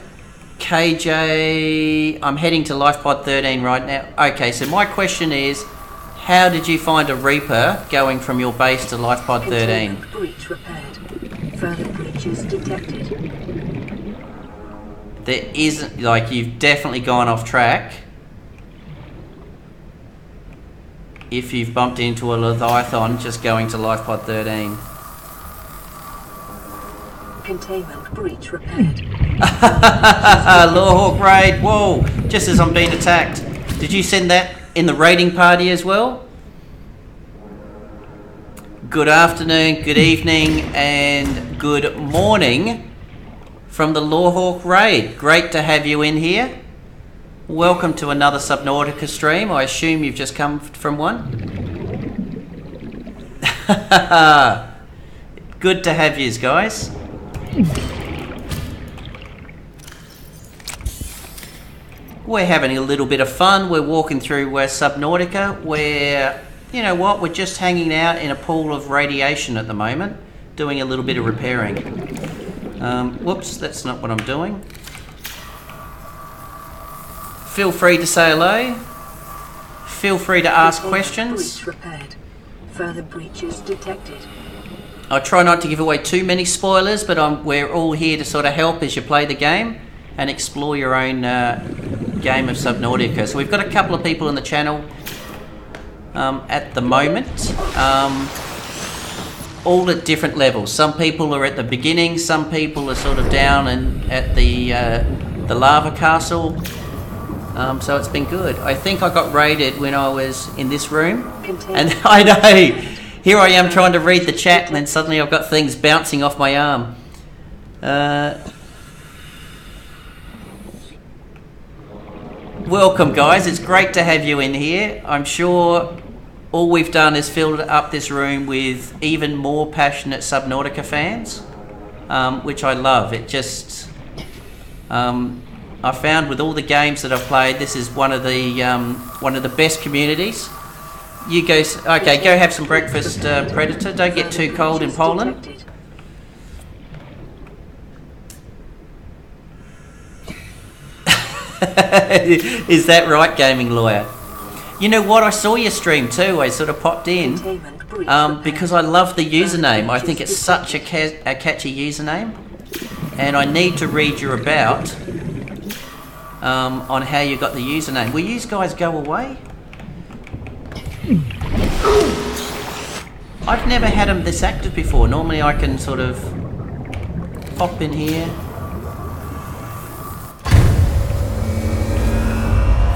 KJ, I'm heading to LifePod 13 right now. Okay, so my question is, How did you find a Reaper going from your base to Life Pod 13? Containment breach repaired. Further breaches detected. There isn't, like, you've definitely gone off track if you've bumped into a Leviathan just going to Life Pod 13. Containment breach repaired. Lawhawk raid, whoa, just as I'm being attacked. Did you send that in the raiding party as well? Good afternoon, good evening, and good morning from the Lawhawk raid. Great to have you in here. Welcome to another Subnautica stream. I assume you've just come from one. Good to have yous, guys. We're having a little bit of fun. We're walking through Subnautica. We're, you know what, we're just hanging out in a pool of radiation at the moment, doing a little bit of repairing. Whoops, that's not what I'm doing. Feel free to say hello. Feel free to ask questions. Breach repaired. Further breaches detected. I try not to give away too many spoilers, but we're all here to sort of help as you play the game and explore your own game of Subnautica. So we've got a couple of people in the channel at the moment, all at different levels. Some people are at the beginning, some people are sort of down and at the lava castle. So it's been good. I think I got raided when I was in this room, and I know, here I am trying to read the chat and then suddenly I've got things bouncing off my arm. Welcome guys, it's great to have you in here. I'm sure all we've done is filled up this room with even more passionate Subnautica fans, which I love. It just, I found with all the games that I've played, this is one of the best communities. You go, okay, go have some breakfast, Predator. Don't get too cold in Poland. Is that right, gaming lawyer? You know what? I saw your stream too. I sort of popped in because I love the username. I think it's such a catchy username, and I need to read you about on how you got the username. Will you guys go away? I've never had them this active before. Normally I can sort of pop in here.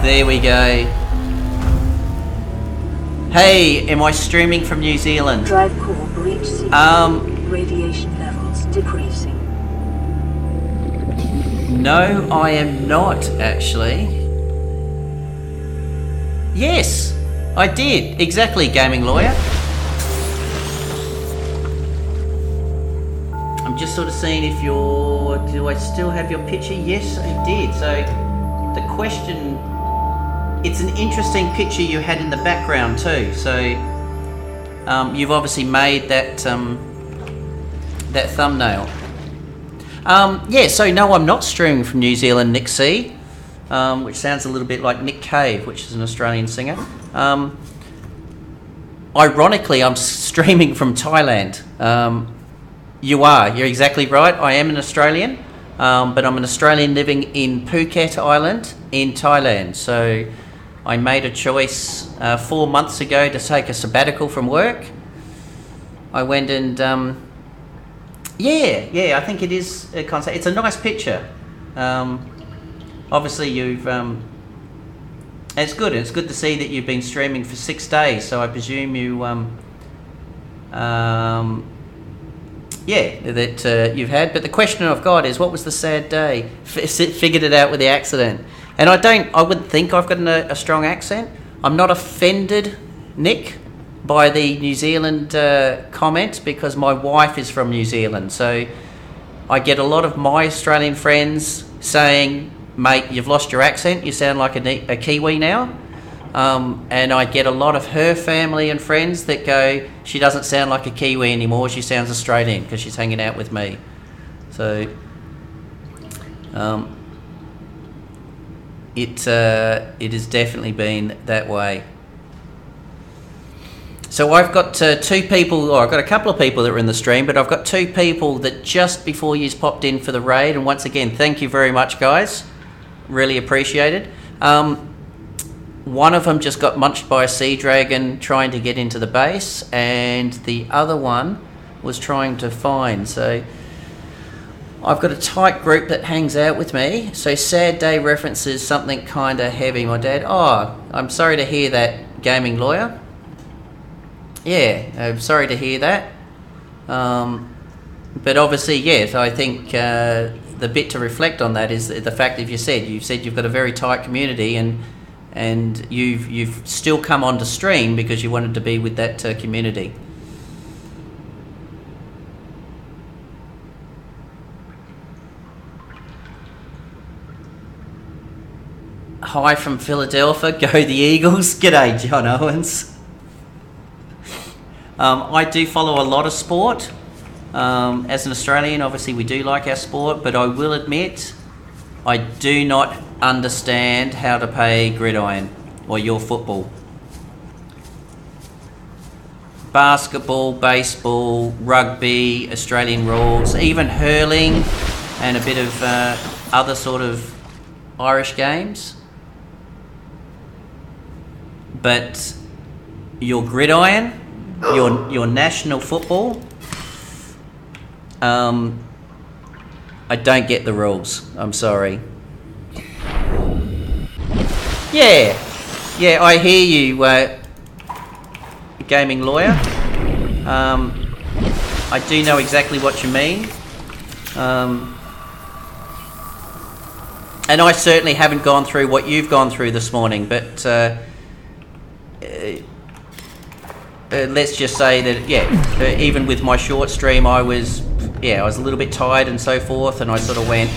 There we go. Hey, am I streaming from New Zealand? Drive core breach sequence. Radiation levels decreasing. No, I am not actually. Yes, I did. Exactly, gaming lawyer. I'm just sort of seeing if you're... Do I still have your picture? Yes, I did. So the question... It's an interesting picture you had in the background too. So you've obviously made that that thumbnail. Yeah, so no, I'm not streaming from New Zealand, Nick C, which sounds a little bit like Nick Cave, which is an Australian singer. Ironically, I'm streaming from Thailand. You're exactly right. I am an Australian, but I'm an Australian living in Phuket Island in Thailand. So I made a choice 4 months ago to take a sabbatical from work. I went and yeah, I think it is a concept. It's a nice picture. Obviously, you've it's good. It's good to see that you've been streaming for 6 days. So I presume you yeah, that you've had. But the question I've got is, what was the sad day? Figured it out with the accident. And I wouldn't think I've got a strong accent. I'm not offended, Nick, by the New Zealand comment, because my wife is from New Zealand. So I get a lot of my Australian friends saying, mate, you've lost your accent. You sound like a Kiwi now. And I get a lot of her family and friends that go, she doesn't sound like a Kiwi anymore. She sounds Australian because she's hanging out with me. So it has definitely been that way. So I've got two people, or I've got a couple of people that are in the stream, but I've got two people that just before you popped in for the raid, and once again, thank you very much, guys. Really appreciated. One of them just got munched by a sea dragon trying to get into the base, and the other one was trying to find. So I've got a tight group that hangs out with me. So sad day references something kind of heavy. My dad, oh, I'm sorry to hear that, gaming lawyer. Yeah, I'm sorry to hear that. But obviously, yes, I think the bit to reflect on that is the fact that you've said you've got a very tight community, and you've still come onto stream because you wanted to be with that community. Hi from Philadelphia, go the Eagles. G'day, John Owens. I do follow a lot of sport. As an Australian, obviously we do like our sport, but I will admit I do not understand how to play gridiron or your football. Basketball, baseball, rugby, Australian rules, even hurling and a bit of other sort of Irish games. But your gridiron, your national football, I don't get the rules. I'm sorry. Yeah, I hear you, gaming lawyer. I do know exactly what you mean. And I certainly haven't gone through what you've gone through this morning, but let's just say that, even with my short stream, I was a little bit tired and so forth, and I sort of went,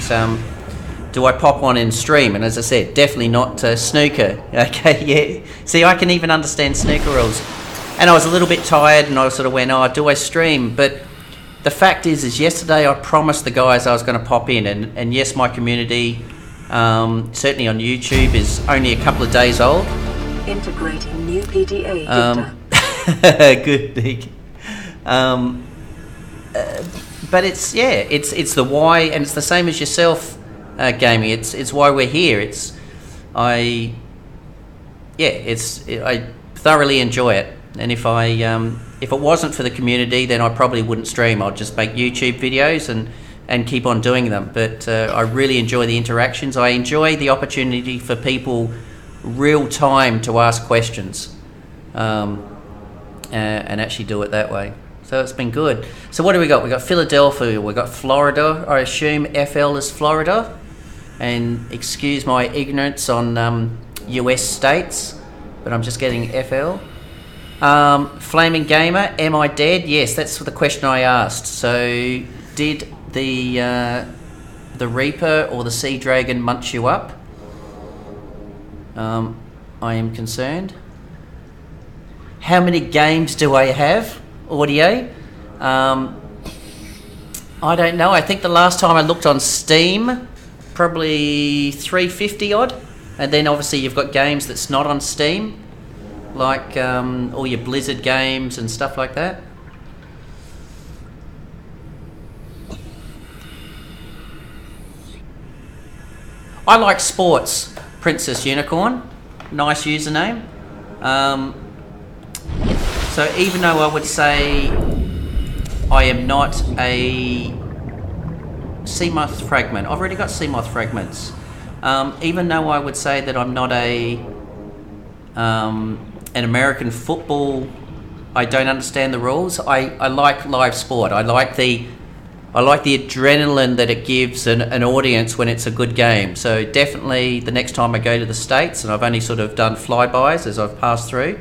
do I pop one in stream? And as I said, definitely not snooker. Okay, yeah. See, I can even understand snooker rules. And I was a little bit tired, and I sort of went, do I stream? But the fact is yesterday I promised the guys I was going to pop in, and yes, my community, certainly on YouTube, is only a couple of days old. Integrating new PDA data. Good, Nick. But it's the why, and it's the same as yourself, gaming. It's why we're here. I thoroughly enjoy it. And if it wasn't for the community, then I probably wouldn't stream. I'd just make YouTube videos and keep on doing them. But I really enjoy the interactions. I enjoy the opportunity for people real time to ask questions. And actually do it that way. So it's been good. So what do we got? We got Philadelphia, we got Florida. I assume FL is Florida. And excuse my ignorance on US states, but I'm just getting FL. Flaming Gamer, am I dead? Yes, that's the question I asked. So did the Reaper or the Sea Dragon munch you up? I am concerned. How many games do I have? Audio? I don't know. I think the last time I looked on Steam, probably 350 odd. And then obviously you've got games that's not on Steam, like all your Blizzard games and stuff like that. I like sports. Princess Unicorn, nice username. So even though I would say I am not a Seamoth Fragment, I've already got Seamoth Fragments. Even though I would say that I'm not an American football, I don't understand the rules. I like live sport. I like the adrenaline that it gives an audience when it's a good game. So definitely the next time I go to the States, and I've only sort of done flybys as I've passed through,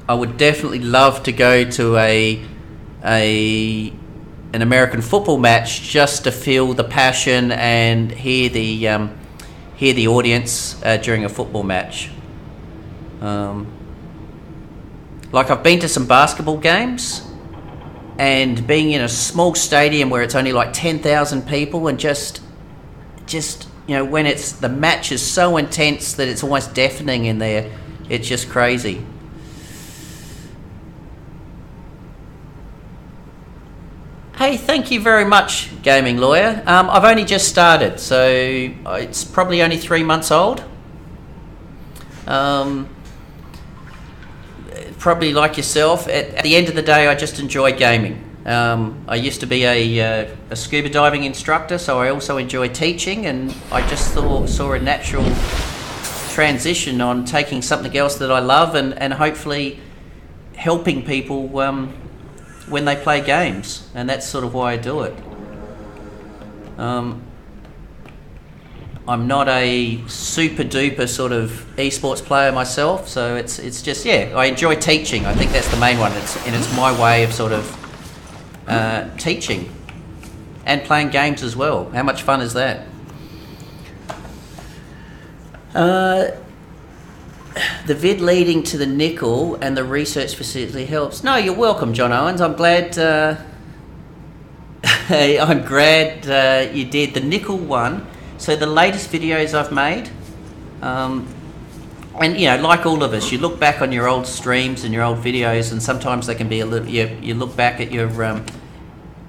I would definitely love to go to an American football match just to feel the passion and hear the audience during a football match. Like I've been to some basketball games, and being in a small stadium where it's only like 10,000 people, and just when the match is so intense that it's almost deafening in there, it's just crazy. Hey, thank you very much, Gaming Lawyer. I've only just started, so it's probably only 3 months old. Probably like yourself, at the end of the day, I just enjoy gaming. I used to be a scuba diving instructor, so I also enjoy teaching, and I just saw a natural transition on taking something else that I love and hopefully helping people when they play games, and that's sort of why I do it. I'm not a super duper sort of esports player myself, so it's just, yeah, I enjoy teaching. I think that's the main one. It's my way of sort of teaching and playing games as well. How much fun is that? The vid leading to the nickel and the research facility helps. No, you're welcome, John Owens. I'm glad. I'm glad you did the nickel one. So the latest videos I've made, and you know, like all of us, you look back on your old streams and your old videos, and sometimes they can be a little. You look back at your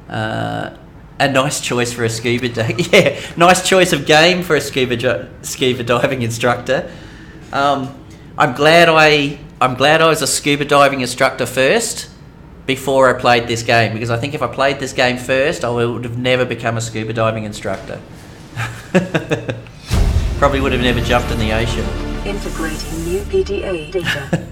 a nice choice for a scuba yeah, nice choice of game for a scuba diving instructor. I'm glad I was a scuba diving instructor first before I played this game, because I think if I played this game first, I would have never become a scuba diving instructor. Probably would have never jumped in the ocean. Integrating new PDA data.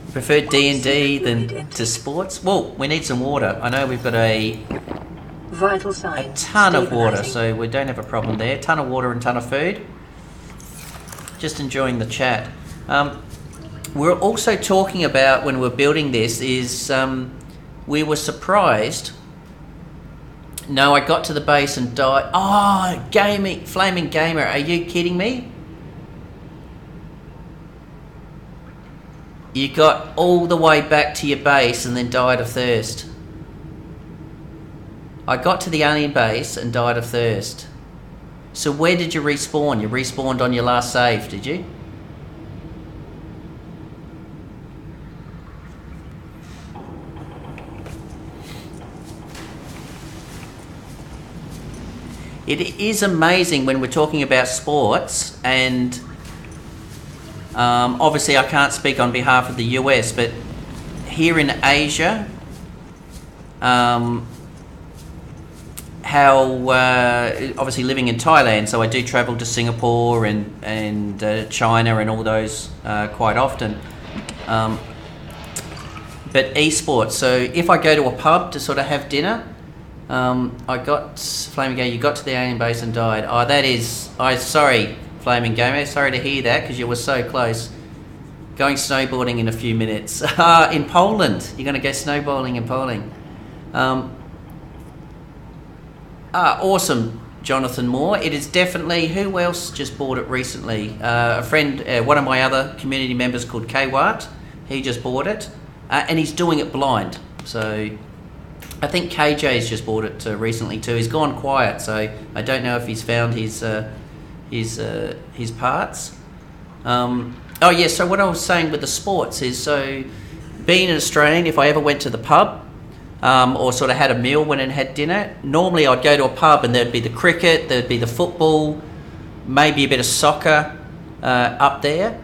You prefer D&D than to sports? Well, we need some water. I know we've got a Vital signs. ton of water, so we don't have a problem there. Ton of water and ton of food. Just enjoying the chat. We're also talking about, when we're building this, is we were surprised. No, I got to the base and died. Oh, Flaming Gamer, are you kidding me? You got all the way back to your base and then died of thirst. I got to the alien base and died of thirst. So where did you respawn? You respawned on your last save, did you? It is amazing when we're talking about sports, and obviously I can't speak on behalf of the US, but here in Asia, how obviously living in Thailand, so I do travel to Singapore and China and all those quite often. But esports, so if I go to a pub to sort of have dinner, I got Flaming Gamer, you got to the alien base and died. Oh, that is, sorry, Flaming Gamer, sorry to hear that, because you were so close. Going snowboarding in a few minutes. In Poland, you're going to go snowboarding in Poland. Awesome, Jonathan Moore. It is definitely, who else just bought it recently? A friend, one of my other community members called Kwart, he just bought it, and he's doing it blind. So I think KJ's just bought it recently too. He's gone quiet, so I don't know if he's found his parts. Oh yeah, so what I was saying with the sports is, so being an Australian, if I ever went to the pub, or sort of had a meal when and had dinner, normally I'd go to a pub and there'd be the cricket, there'd be the football, maybe a bit of soccer up there.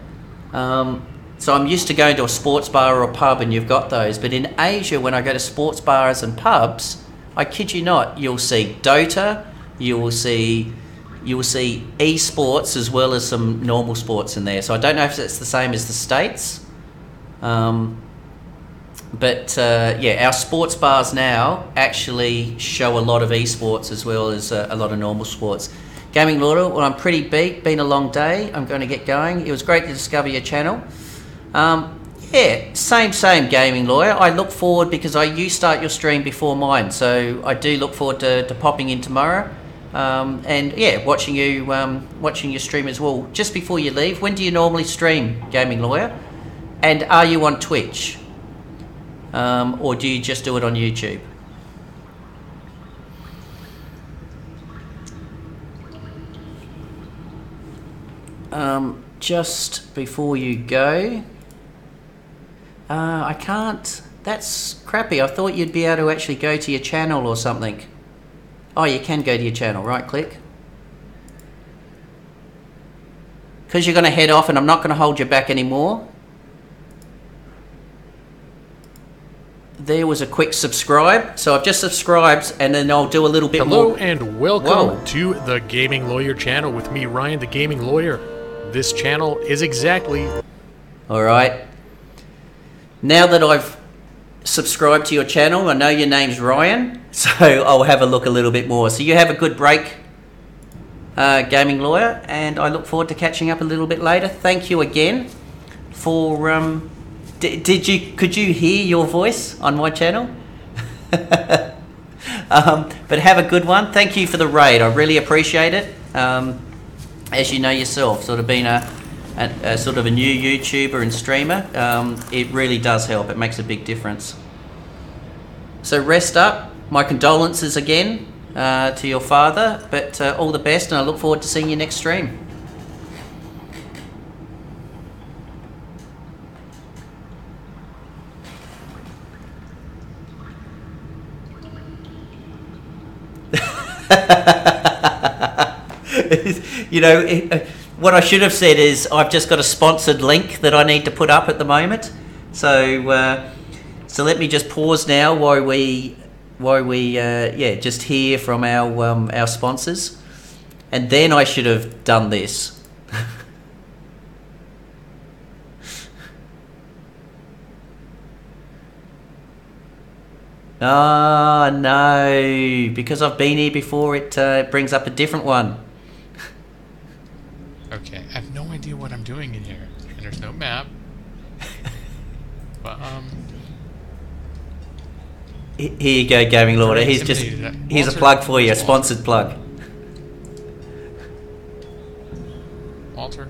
So I'm used to going to a sports bar or a pub, and you've got those. But in Asia, when I go to sports bars and pubs, I kid you not, you'll see Dota, you will see esports as well as some normal sports in there. So I don't know if it's the same as the States. But yeah, our sports bars now actually show a lot of esports as well as a lot of normal sports. Gaming Lawyer, well, I'm pretty beat, been a long day, I'm going to get going. It was great to discover your channel. Yeah, same Gaming Lawyer. I look forward, because you start your stream before mine, so I do look forward to popping in tomorrow. And yeah, watching your stream as well. Just before you leave, when do you normally stream, Gaming Lawyer? And are you on Twitch? Or do you just do it on YouTube? just before you go, I can't. That's crappy. I thought you'd be able to actually go to your channel or something. Oh, you can go to your channel. Right click. Because you're going to head off and I'm not going to hold you back anymore. There was a quick subscribe. So I've just subscribed and then I'll do a little bit more. Hello and welcome to the Gaming Lawyer channel with me, Ryan, the Gaming Lawyer. This channel is exactly... Alright. Now that I've subscribed to your channel, I know your name's Ryan, so I'll have a look a little bit more. So you have a good break, Gaming Lawyer, and I look forward to catching up a little bit later. Thank you again for... could you hear your voice on my channel? But have a good one. Thank you for the raid. I really appreciate it. As you know yourself, sort of being a sort of a new YouTuber and streamer, it really does help. It makes a big difference. So rest up. My condolences again to your father, but all the best, and I look forward to seeing you next stream. You know, what I should have said is I've just got a sponsored link that I need to put up at the moment. So so let me just pause now while we just hear from our sponsors, and then I should have done this. Oh no, because I've been here before, it brings up a different one. Okay, I have no idea what I'm doing in here, and there's no map. But Here you go, Gaming Lord. Here's a plug for you, a sponsored plug. Walter,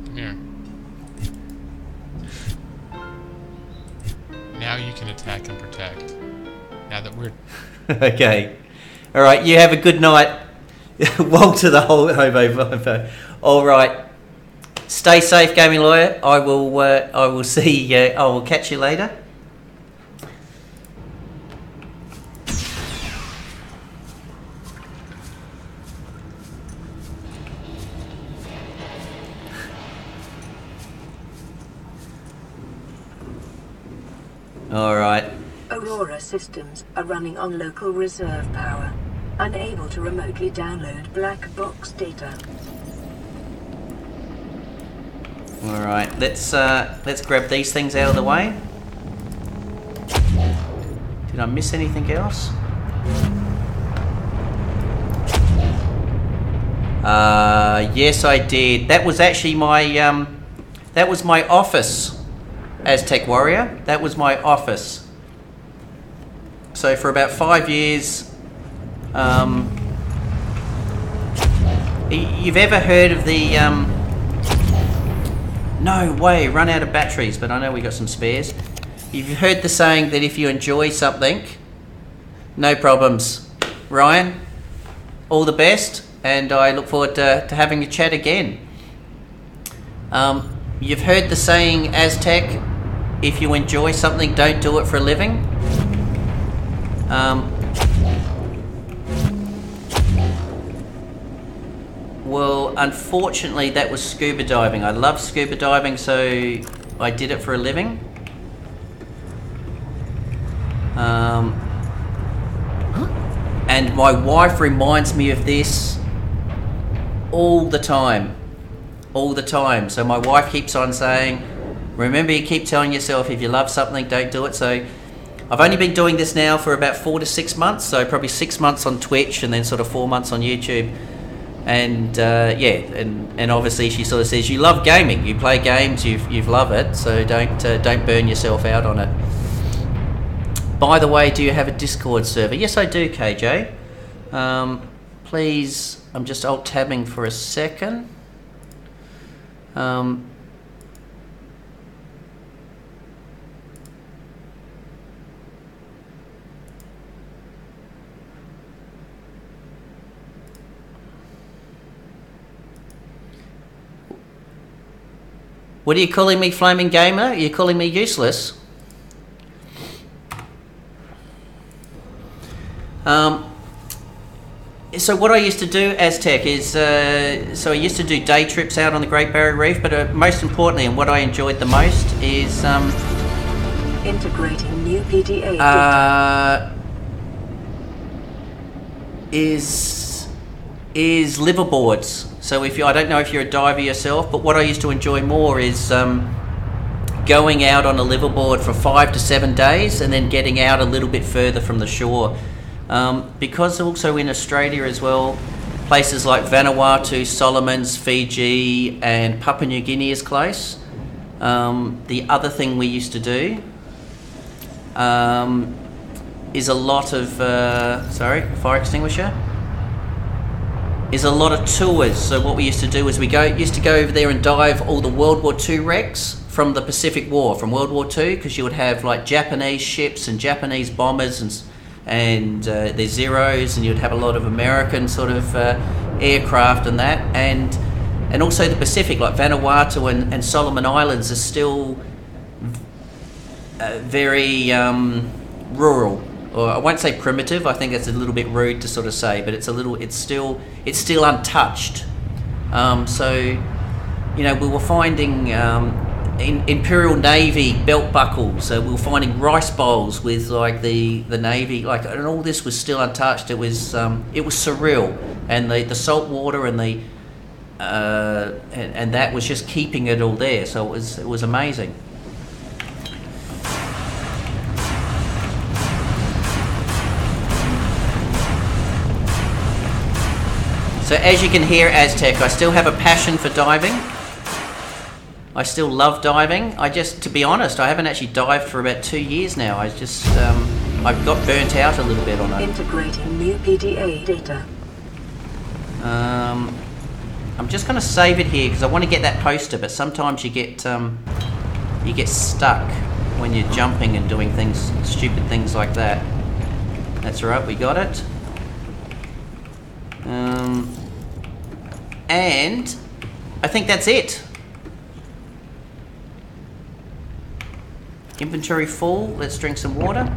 come here. Now you can attack and protect. Now that we're... Okay. Alright, you have a good night. Walter the whole hobo. Alright. Stay safe, Gaming Lawyer. I will see I will catch you later. Alright. Aurora systems are running on local reserve power, unable to remotely download black box data. Alright, let's grab these things out of the way. Did I miss anything else? Yes I did. That was actually my that was my office. Aztec Warrior, that was my office. So for about 5 years, you've ever heard of the, no way, run out of batteries, but I know we got some spares. You've heard the saying that if you enjoy something, no problems. Ryan, all the best, and I look forward to having a chat again. You've heard the saying, Aztec, if you enjoy something, don't do it for a living. Well, unfortunately, that was scuba diving. I love scuba diving, so I did it for a living. And my wife reminds me of this all the time. All the time. So my wife keeps on saying, remember, you keep telling yourself if you love something, don't do it. So I've only been doing this now for about 4 to 6 months. So probably 6 months on Twitch and then sort of 4 months on YouTube. And and obviously she sort of says, you love gaming, you play games, you love it. So don't burn yourself out on it. By the way, do you have a Discord server? Yes, I do, KJ. Please, I'm just alt-tabbing for a second. What are you calling me, Flaming Gamer? Are you calling me useless? So what I used to do, Aztec, is so I used to do day trips out on the Great Barrier Reef, but most importantly, and what I enjoyed the most is integrating new PDA data. Is liverboards. So if you, I don't know if you're a diver yourself, but what I used to enjoy more is going out on a liverboard for 5 to 7 days and then getting out a little bit further from the shore. Because also in Australia as well, places like Vanuatu, Solomons, Fiji and Papua New Guinea is close. The other thing we used to do is a lot of, fire extinguisher, is a lot of tours. So what we used to do is used to go over there and dive all the World War II wrecks from the Pacific War, from World War II, because you would have like Japanese ships and Japanese bombers and their Zeros, and you'd have a lot of American sort of aircraft and that, and also the Pacific, like Vanuatu and Solomon Islands are still very rural, or I won't say primitive. I think that's a little bit rude to sort of say, but it's still untouched. So, you know, we were finding in Imperial Navy belt buckles. We were finding rice bowls with like the Navy, like, and all this was still untouched. It was surreal, and the salt water and the and that was just keeping it all there. So it was amazing. So as you can hear, Aztec, I still have a passion for diving. I still love diving. To be honest, I haven't actually dived for about 2 years now. I've got burnt out a little bit on it. Integrating new PDA data. I'm just going to save it here because I want to get that poster, but sometimes you get stuck when you're jumping and doing things, stupid things like that. That's all right, we got it. And I think that's it. Inventory full. Let's drink some water.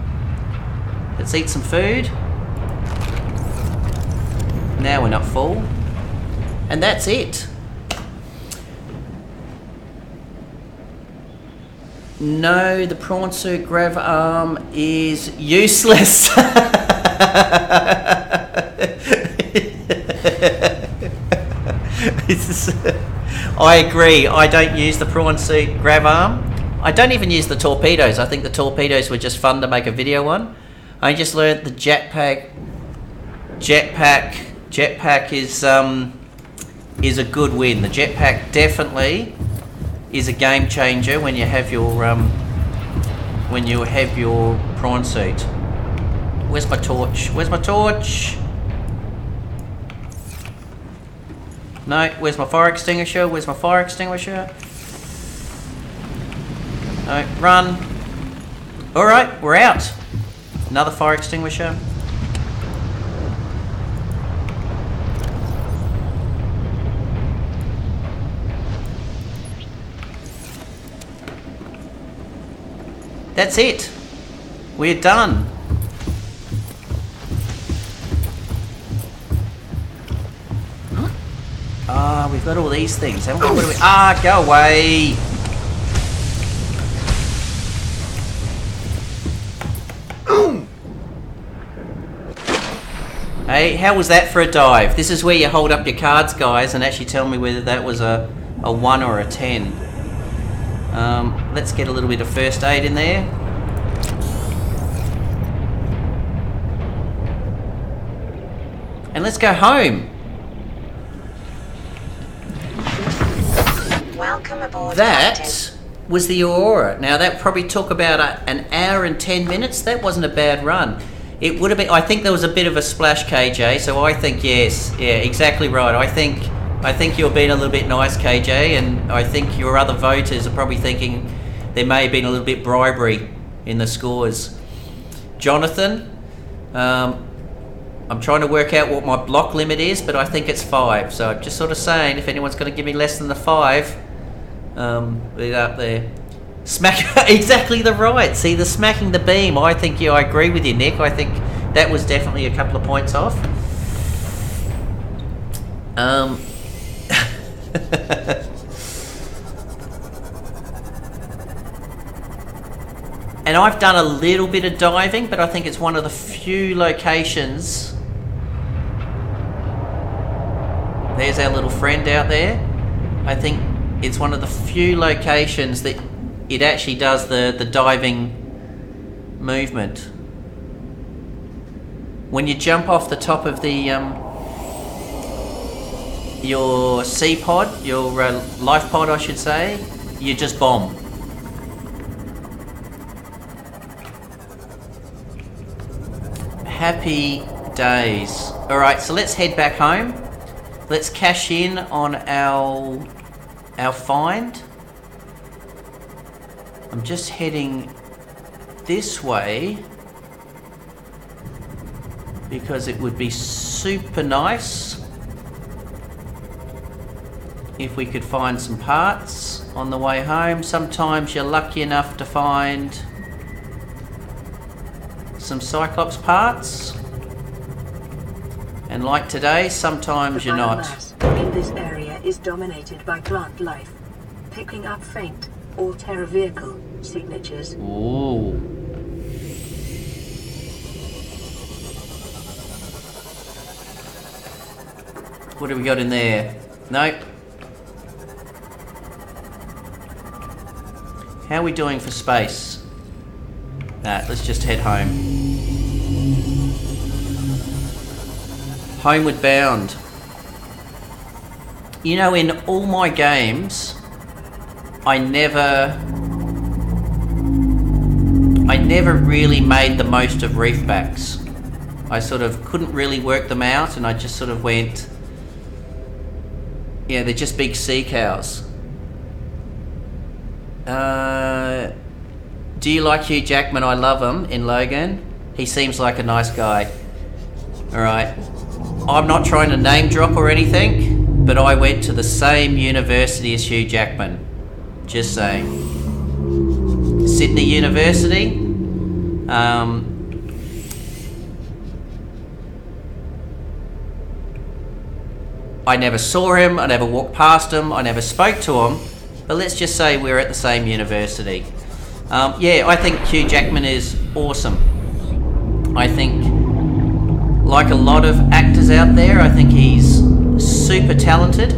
Let's eat some food. Now we're not full. And that's it. No, the prawn suit grav arm is useless. I agree. I don't use the prawn suit grav arm. I don't even use the torpedoes. I think the torpedoes were just fun to make a video on. I just learned the jetpack is a good win. The jetpack definitely is a game changer when you have your prawn suit. Where's my torch? Where's my torch? No, where's my fire extinguisher? Where's my fire extinguisher? No, run. Alright, we're out. Another fire extinguisher. That's it. We're done. Ah, we've got all these things, haven't we? What do we? Ah, go away. Hey, how was that for a dive? This is where you hold up your cards, guys, and actually tell me whether that was a 1 or a 10. Let's get a little bit of first aid in there. And let's go home. Welcome aboard. That was the Aurora. Now that probably took about an hour and 10 minutes. That wasn't a bad run. It would have been. I think there was a bit of a splash, KJ. So I think yes, yeah, exactly right. I think you're being a little bit nice, KJ, and I think your other voters are probably thinking there may have been a little bit bribery in the scores. Jonathan, I'm trying to work out what my block limit is, but I think it's 5. So I'm just sort of saying, if anyone's going to give me less than the 5, It up there. Smack exactly the right. See, the smacking the beam. I think I agree with you, Nick. I think that was definitely a couple of points off. And I've done a little bit of diving, but I think it's one of the few locations. There's our little friend out there. I think it's one of the few locations that it actually does the diving movement. When you jump off the top of the your sea pod, your life pod I should say, you just bomb. Happy days. Alright, so let's head back home. Let's cash in on our find. I'm just heading this way because it would be super nice if we could find some parts on the way home. Sometimes you're lucky enough to find some Cyclops parts, and like today, sometimes you're not. The biomass in this area is dominated by plant life, picking up faint all-terra vehicle signatures. Ooh. What do we got in there? Nope. How are we doing for space? Let's just head home. Homeward bound. You know, in all my games, I never really made the most of reef backs. I sort of couldn't really work them out, and I just sort of went, yeah, they're just big sea cows. Do you like Hugh Jackman? I love him in Logan. He seems like a nice guy. Alright. I'm not trying to name drop or anything, but I went to the same university as Hugh Jackman. Just saying. Sydney University. I never saw him, I never walked past him, I never spoke to him, but let's just say we're at the same university. Yeah, I think Hugh Jackman is awesome. I think, like a lot of actors out there, I think he's super talented.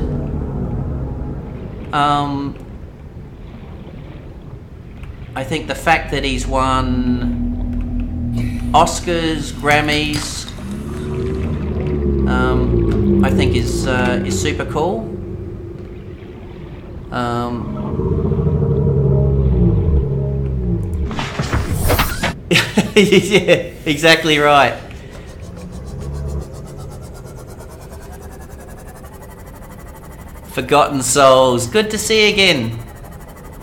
I think the fact that he's won Oscars, Grammys, I think is super cool. Yeah, exactly right. Forgotten Souls, good to see you again.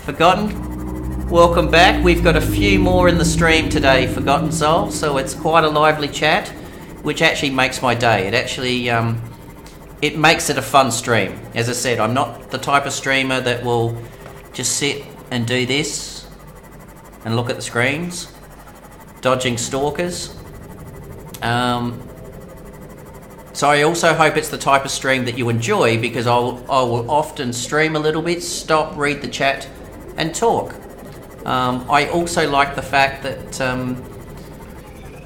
Forgotten, welcome back. We've got a few more in the stream today, Forgotten Souls, so it's quite a lively chat, which actually makes my day. It actually, it makes it a fun stream. As I said, I'm not the type of streamer that will just sit and do this and look at the screens, dodging stalkers. So I also hope it's the type of stream that you enjoy, because I will often stream a little bit, stop, read the chat and talk. I also like the fact that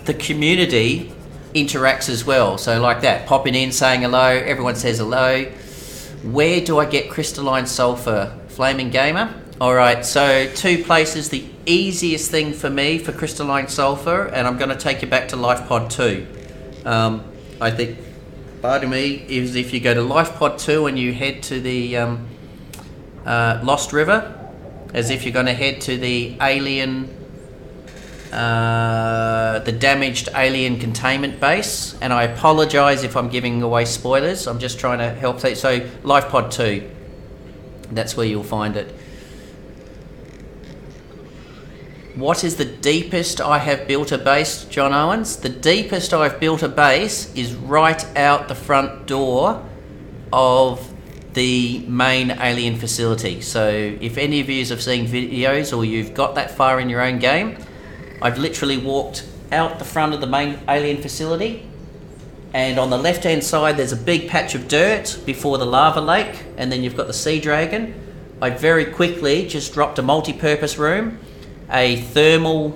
the community interacts as well. So like that, popping in, saying hello, everyone says hello. Where do I get crystalline sulfur? Flaming Gamer? Alright, so 2 places. The easiest thing for me for crystalline sulfur, and I'm going to take you back to LifePod 2. I think, pardon me, is if you go to LifePod 2 and you head to the Lost River, as if you're going to head to the alien, the damaged alien containment base. And I apologise if I'm giving away spoilers. I'm just trying to help. So LifePod 2, that's where you'll find it. What is the deepest I have built a base, John Owens? The deepest I've built a base is right out the front door of the main alien facility. So if any of you have seen videos or you've got that far in your own game, I've literally walked out the front of the main alien facility, and on the left hand side there's a big patch of dirt before the lava lake, and then you've got the sea dragon. I very quickly just dropped a multi-purpose room, a thermal,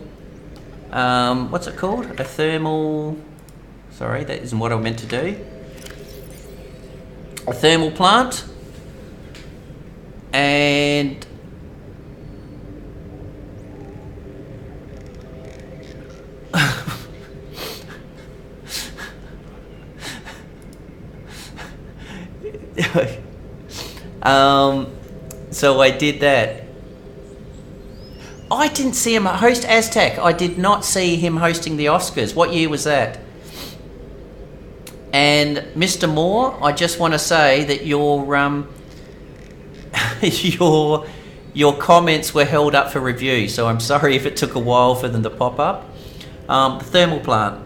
what's it called? A thermal, sorry, that isn't what I meant to do. A thermal plant, and so I did that. I didn't see him host Aztec. I did not see him hosting the Oscars. What year was that? And Mr. Moore, I just want to say that your your comments were held up for review. So I'm sorry if it took a while for them to pop up. The thermal plant.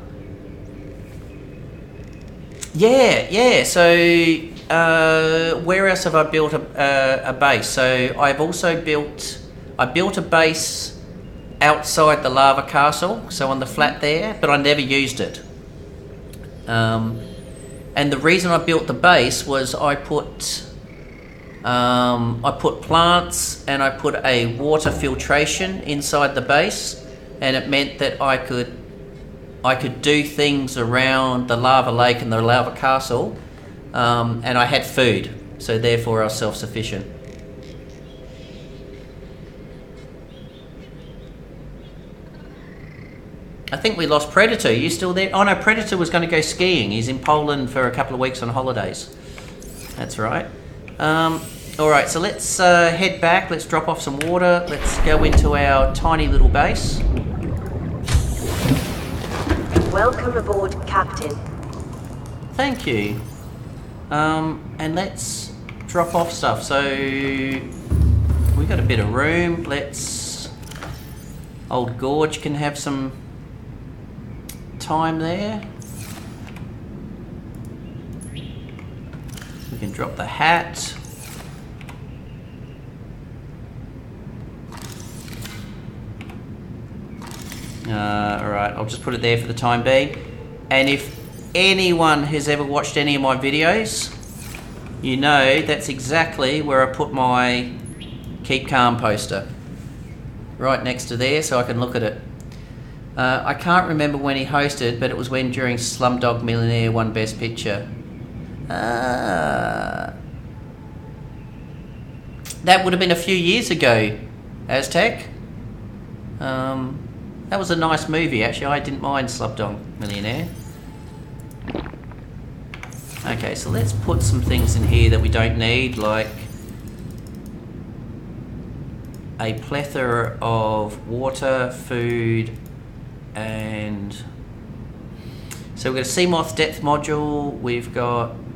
Yeah. So where else have I built a base? So I've also built a base outside the lava castle, so on the flat there, but I never used it. And the reason I built the base was I put plants and I put a water filtration inside the base, and it meant that I could do things around the lava lake and the lava castle, and I had food, so therefore I was self-sufficient. I think we lost Predator. Are you still there? Oh no, Predator was going to go skiing. He's in Poland for a couple of weeks on holidays. That's right. Alright, so let's head back. Let's drop off some water. Let's go into our tiny little base. Welcome aboard, Captain. Thank you. And let's drop off stuff. So we got a bit of room. Let's... Old Gorge can have some time there. We can drop the hat. Alright, I'll just put it there for the time being. And if anyone has ever watched any of my videos, you know that's exactly where I put my Keep Calm poster. Right next to there, so I can look at it. I can't remember when he hosted, but it was when during Slumdog Millionaire won Best Picture. That would have been a few years ago, Aztec. That was a nice movie, actually. I didn't mind Slumdog Millionaire. Okay, so let's put some things in here that we don't need, like a plethora of water, food, and so we've got a Seamoth depth module. We've got... I'm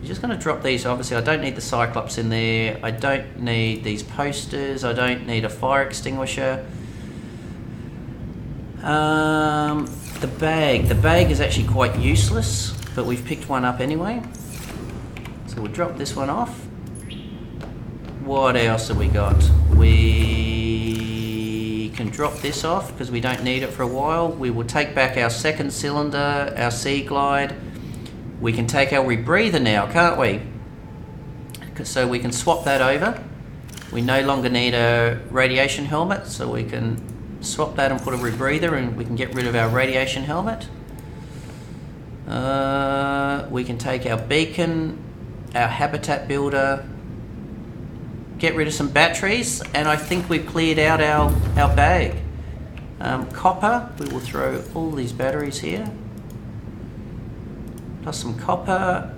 just going to drop these. Obviously I don't need the Cyclops in there. I don't need these posters. I don't need a fire extinguisher. The bag is actually quite useless, but we've picked one up anyway, so we'll drop this one off. What else have we got? We can drop this off because we don't need it for a while. We will take back our second cylinder, our Sea Glide. We can take our rebreather now, can't we? So we can swap that over. We no longer need a radiation helmet, so we can swap that and put a rebreather, and we can get rid of our radiation helmet. We can take our beacon, our habitat builder, get rid of some batteries, and I think we've cleared out our bag. Copper, we will throw all these batteries here, plus some copper.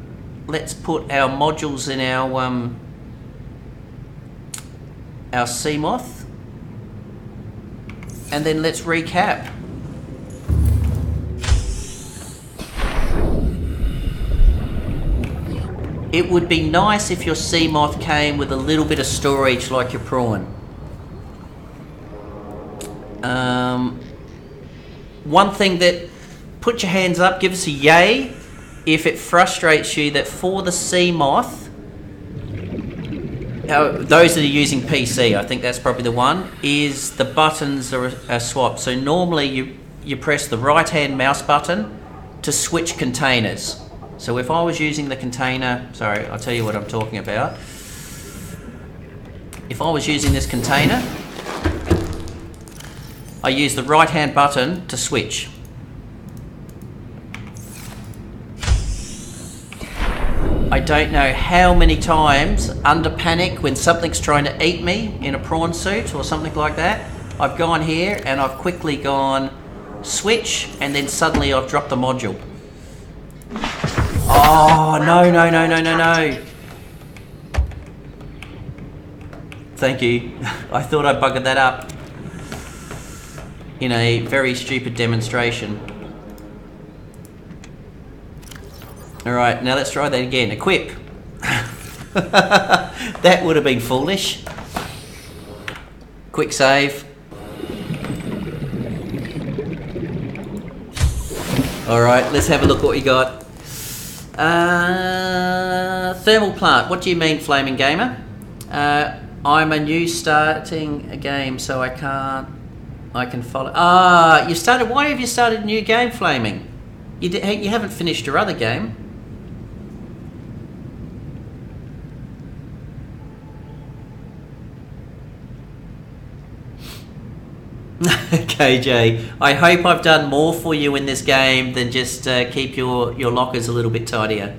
Let's put our modules in our Seamoth, and then let's recap. It would be nice if your Seamoth came with a little bit of storage like your prawn. One thing that, put your hands up, give us a yay if it frustrates you that for the sea moth, those that are using PC, I think that's probably the one, is the buttons are swapped. So normally you press the right hand mouse button to switch containers. So if I was using the container, sorry, I'll tell you what I'm talking about. If I was using this container, I use the right hand button to switch. I don't know how many times under panic when something's trying to eat me in a prawn suit or something like that, I've gone here and I've quickly gone switch, and then suddenly I've dropped the module. Oh, no. Thank you. I thought I buggered that up in a very stupid demonstration. Alright, now let's try that again. Equip. That would have been foolish. Quick save. Alright, let's have a look what we got. Thermal plant. What do you mean, Flaming Gamer? I'm a new starting a game, so I can follow. You started. Why have you started a new game, Flaming? You haven't finished your other game. KJ, I hope I've done more for you in this game than just keep your lockers a little bit tidier.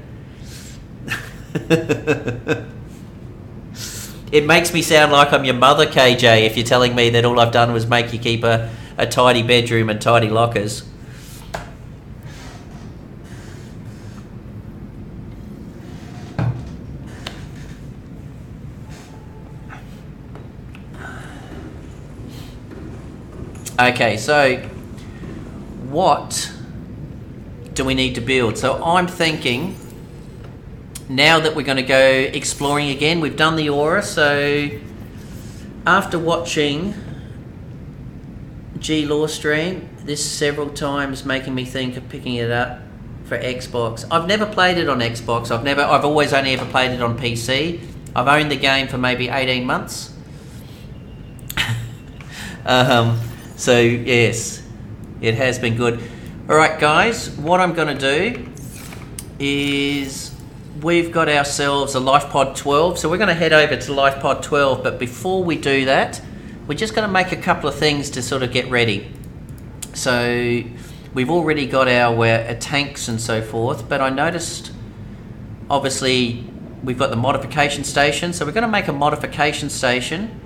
It makes me sound like I'm your mother, KJ, if you're telling me that all I've done was make you keep a tidy bedroom and tidy lockers. Okay, so what do we need to build? So I'm thinking, now that we're going to go exploring again, we've done the Aurora, so after watching G-Law stream this several times, making me think of picking it up for Xbox. I've never played it on Xbox. I've always only ever played it on PC. I've owned the game for maybe 18 months. So yes, it has been good. Alright guys, what I'm going to do is we've got ourselves a LifePod 12, so we're going to head over to LifePod 12, but before we do that, we're just going to make a couple of things to sort of get ready. So we've already got our tanks and so forth, but I noticed obviously we've got the modification station, so we're going to make a modification station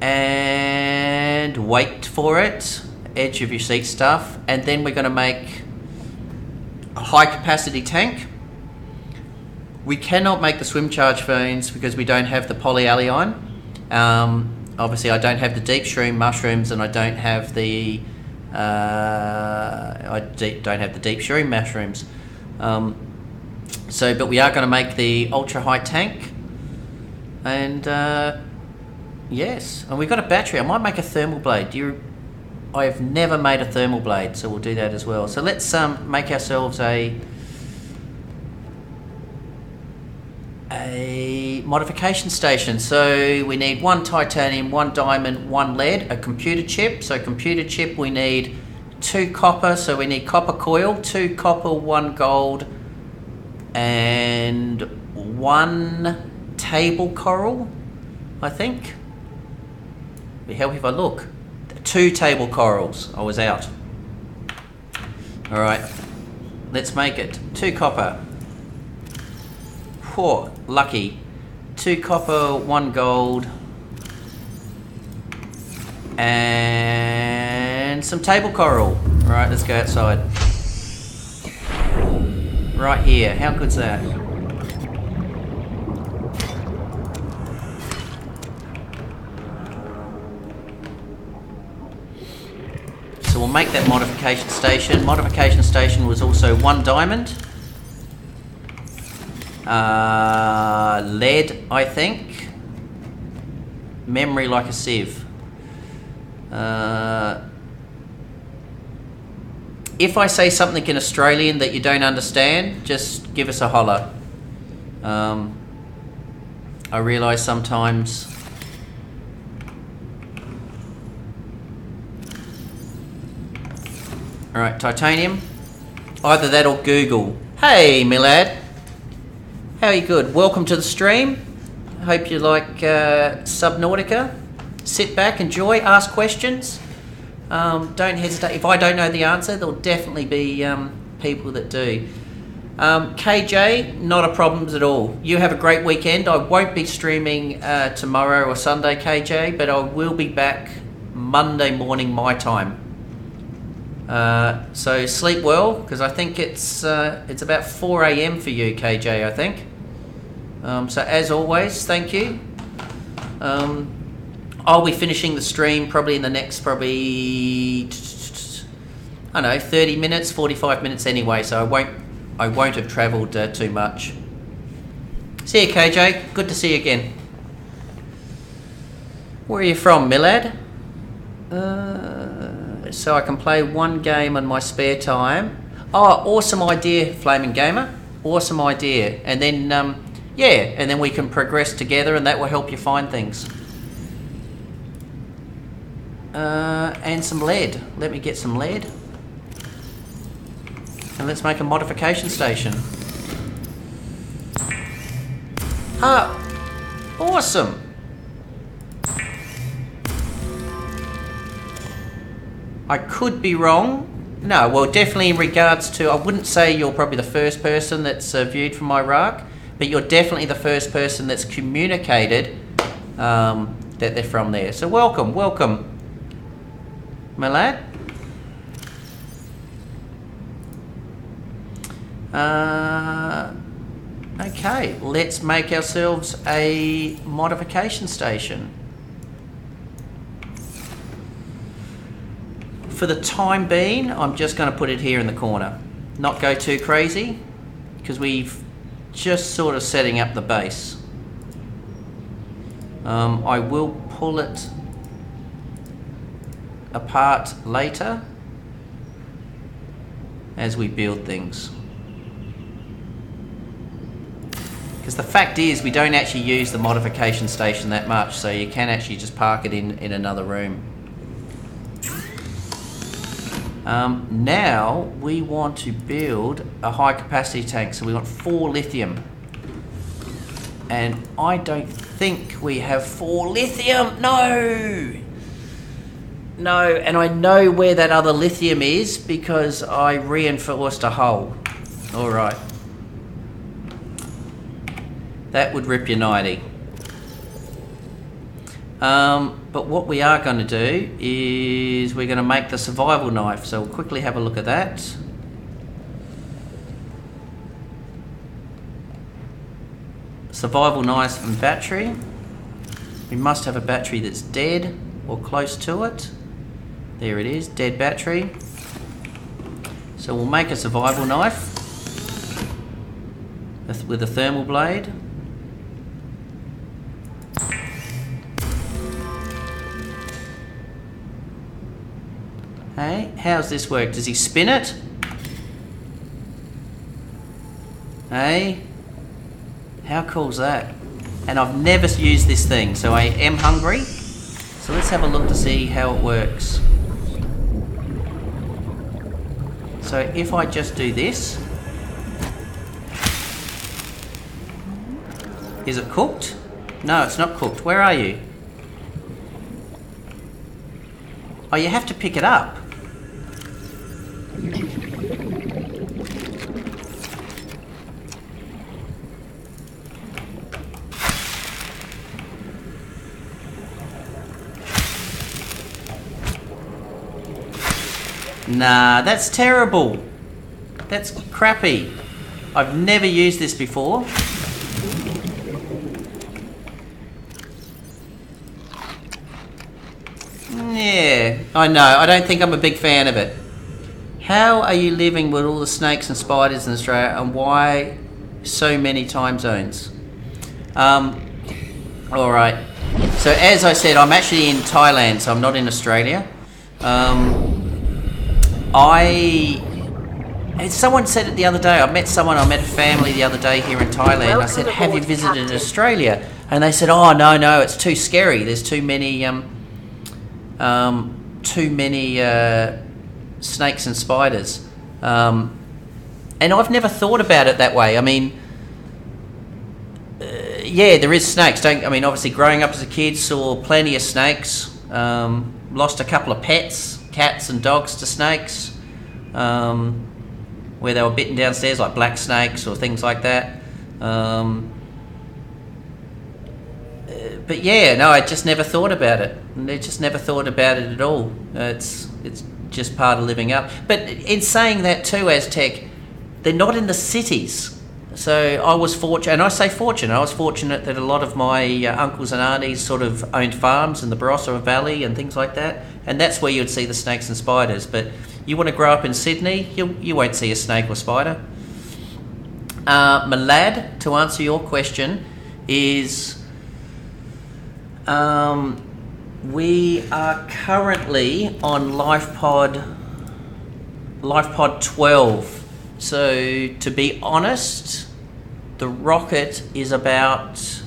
and wait for it, edge of your seat stuff, and then we're going to make a high capacity tank. We cannot make the swim charge phones because we don't have the polyalliine. Obviously I don't have the deep stream mushrooms, and I don't have the deep stream mushrooms. But we are going to make the ultra high tank, and yes, and we've got a battery. I might make a thermal blade. I have never made a thermal blade, so we'll do that as well. So let's make ourselves a modification station. So we need 1 titanium, 1 diamond, 1 lead, a computer chip. So computer chip, we need 2 copper, so we need copper coil, 2 copper, 1 gold, and 1 table coral, I think. It'd help if I look. 2 table corals. I was out. Alright, let's make it. 2 copper. Whoa, lucky. 2 copper, 1 gold, and some table coral. Alright, let's go outside. Right here. How good's that? So we'll make that modification station. Modification station was also 1 diamond. Lead, I think. Memory like a sieve. If I say something in Australian that you don't understand, just give us a holler. I realise sometimes... Alright, titanium. Either that or Google. Hey, my lad. How are you? Good. Welcome to the stream. Hope you like Subnautica. Sit back, enjoy, ask questions. Don't hesitate. If I don't know the answer, there'll definitely be people that do. KJ, not a problem at all. You have a great weekend. I won't be streaming tomorrow or Sunday, KJ, but I will be back Monday morning my time. So sleep well, because I think it's about 4 a.m. for you, KJ, I think. So as always, thank you. I'll be finishing the stream probably in the next, I don't know, 30 minutes, 45 minutes anyway, so I won't have travelled too much. See you, KJ. Good to see you again. Where are you from, Millad? So I can play one game on my spare time. Oh, awesome idea, Flaming Gamer. Awesome idea. And then, yeah, and then we can progress together and that will help you find things. And some lead. Let me get some lead. And let's make a modification station. Ah, awesome. I could be wrong. No, well, definitely in regards to, I wouldn't say you're probably the first person that's viewed from Iraq, but you're definitely the first person that's communicated that they're from there. So welcome, welcome, my lad. Okay, let's make ourselves a modification station. For the time being, I'm just going to put it here in the corner. Not go too crazy, because we've just sort of setting up the base. I will pull it apart later as we build things. Because the fact is, we don't actually use the modification station that much, so you can actually just park it in another room. Now we want to build a high capacity tank, so we want 4 lithium. And I don't think we have 4 lithium. No! No, and I know where that other lithium is because I reinforced a hole. Alright. That would rip your 90. But what we are going to do is we're going to make the survival knife. So we'll quickly have a look at that. Survival knife and battery. We must have a battery that's dead or close to it. There it is, dead battery. So we'll make a survival knife with a thermal blade. Hey, how's this work? Does he spin it? Hey, how cool's that? And I've never used this thing, so I am hungry. So let's have a look to see how it works. So if I just do this, is it cooked? No, it's not cooked. Where are you? Oh, you have to pick it up. Nah, that's terrible. That's crappy. I've never used this before. Yeah, I know. I don't think I'm a big fan of it. How are you living with all the snakes and spiders in Australia, and why so many time zones? Alright. So as I said, I'm actually in Thailand, so I'm not in Australia. I And someone said it the other day. I met a family the other day here in Thailand. I said, have you visited Australia? And they said, oh, no, it's too scary. There's too many snakes and spiders. And I've never thought about it that way. I mean, yeah, there is snakes. Obviously growing up as a kid, saw plenty of snakes. Lost a couple of pets, cats and dogs to snakes. Where they were bitten downstairs, like black snakes or things like that. But yeah, no, I just never thought about it. I just never thought about it at all. It's just part of living up. But in saying that too, Aztec, they're not in the cities. So I was fortunate, and I say fortunate, I was fortunate that a lot of my uncles and aunties sort of owned farms in the Barossa Valley and things like that. And that's where you'd see the snakes and spiders. But you want to grow up in Sydney, you won't see a snake or spider. My lad, to answer your question, is we are currently on LifePod 12. So to be honest, the rocket is about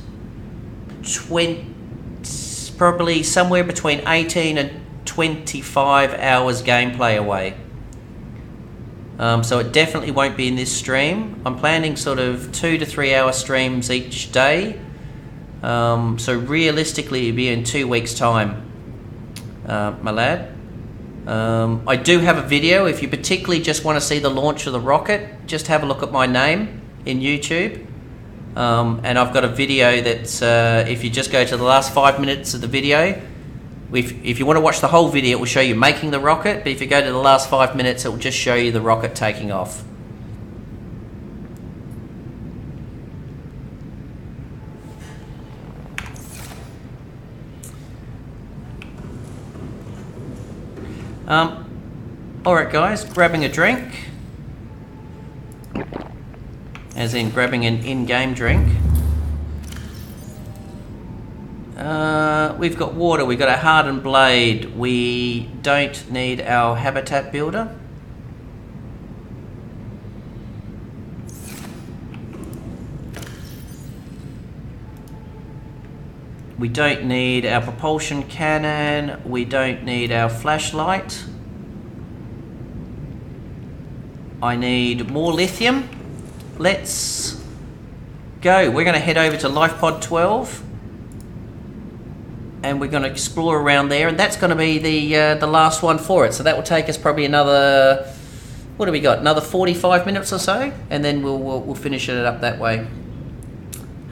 probably somewhere between 18 and 25 hours gameplay away. So it definitely won't be in this stream. I'm planning sort of 2 to 3 hour streams each day. So realistically it'll be in 2 weeks time, my lad. I do have a video. If you particularly just want to see the launch of the rocket, just have a look at my name in YouTube. And I've got a video that's, if you just go to the last 5 minutes of the video, if you want to watch the whole video, it will show you making the rocket, but if you go to the last 5 minutes, it will just show you the rocket taking off. Alright guys, grabbing a drink, as in grabbing an in-game drink. We've got water, we've got a hardened blade, we don't need our habitat builder. We don't need our propulsion cannon, we don't need our flashlight. I need more lithium. Let's go. We're going to head over to LifePod 12 and we're going to explore around there, and that's going to be the last one for it. So that will take us probably another, what do we got, another 45 minutes or so, and then we'll finish it up that way.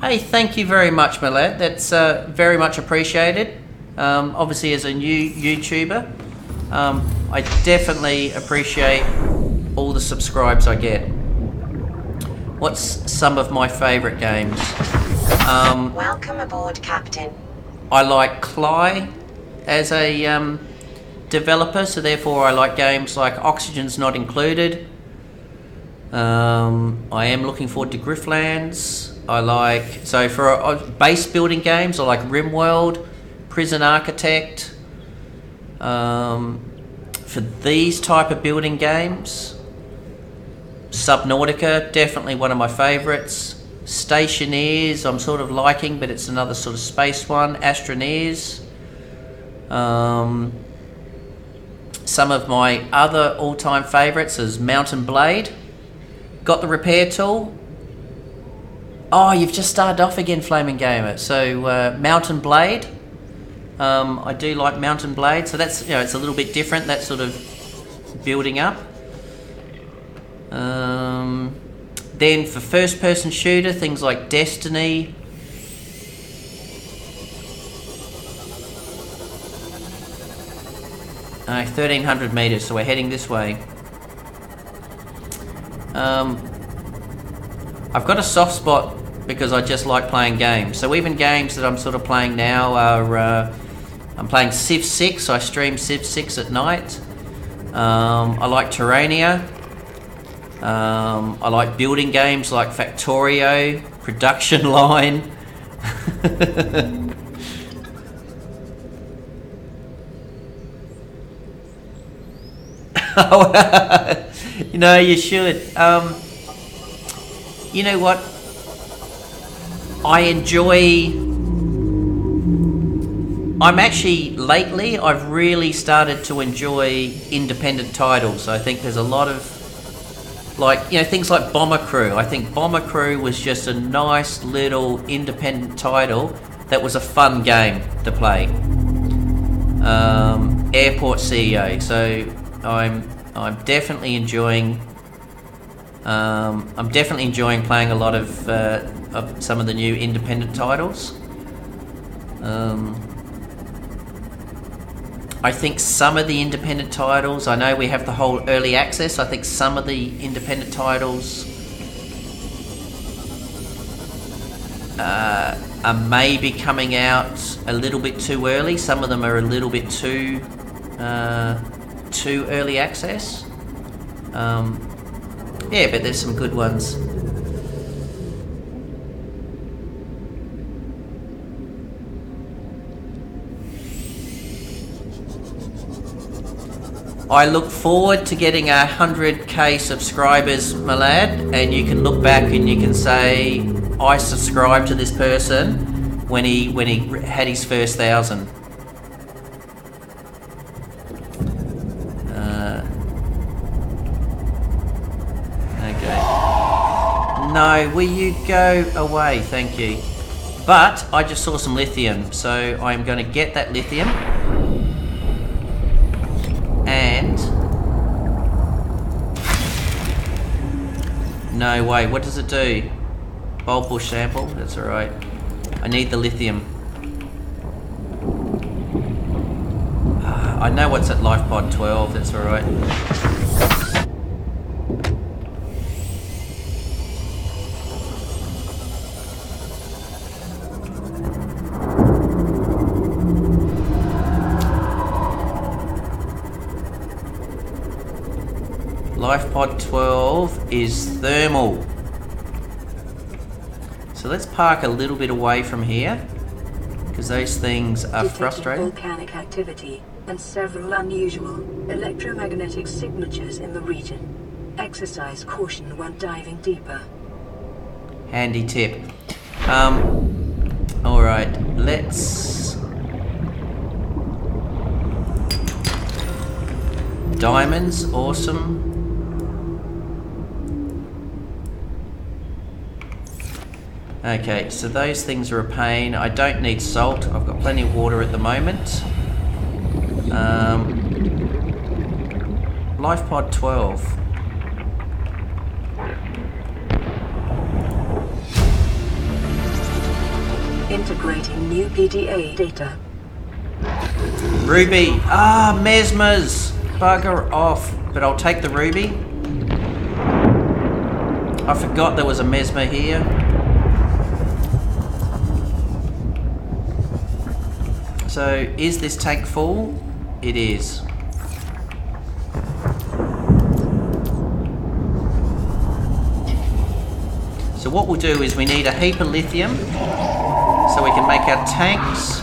Hey, thank you very much, my lad. That's very much appreciated. Obviously, as a new YouTuber, I definitely appreciate all the subscribes I get. What's some of my favourite games? Welcome aboard, Captain. I like Cly as a developer, so therefore I like games like Oxygen's Not Included. I am looking forward to Grifflands. I like, so for base building games, I like RimWorld, Prison Architect. For these type of building games, Subnautica, definitely one of my favourites. Stationeers, I'm sort of liking, but it's another sort of space one. Astroneers. Some of my other all-time favourites is Mountain Blade. Got the repair tool. Oh, you've just started off again, Flaming Gamer. So Mountain Blade. I do like Mountain Blade. So that's, it's a little bit different. That sort of building up. Then for first-person shooter, things like Destiny. Alright, 1,300 meters, so we're heading this way. I've got a soft spot because I just like playing games. So even games that I'm sort of playing now are, I'm playing Civ 6, I stream Civ 6 at night. I like Terrania. I like building games like Factorio, Production Line. You know, you should. You know what? Lately, I've really started to enjoy independent titles. I think there's a lot of, things like Bomber Crew. I think Bomber Crew was just a nice little independent title that was a fun game to play. Airport CEO. So I'm definitely enjoying. I'm definitely enjoying playing a lot of some of the new independent titles. I think some of the independent titles, I know we have the whole early access, I think some of the independent titles are maybe coming out a little bit too early. Some of them are a little bit too early access. Yeah, but there's some good ones. I look forward to getting 100k subscribers, my lad, and you can look back and you can say, I subscribed to this person when he had his first 1,000. Okay. No, will you go away? Thank you. But I just saw some lithium, so I'm going to get that lithium. And no way, what does it do? Bulb bush sample, that's alright. I need the lithium. I know what's at life pod 12, that's alright. Life pod 12 is thermal. So let's park a little bit away from here, because those things are frustrating. Volcanic activity and several unusual electromagnetic signatures in the region. Exercise caution when diving deeper. Handy tip. Alright, let's... Diamonds, awesome. Okay, so those things are a pain. I don't need salt. I've got plenty of water at the moment. Life pod 12. Integrating new PDA data. Ruby. Ah, mesmers. Bugger off. But I'll take the ruby. I forgot there was a mesmer here. So, is this tank full? It is. So what we'll do is we need a heap of lithium so we can make our tanks.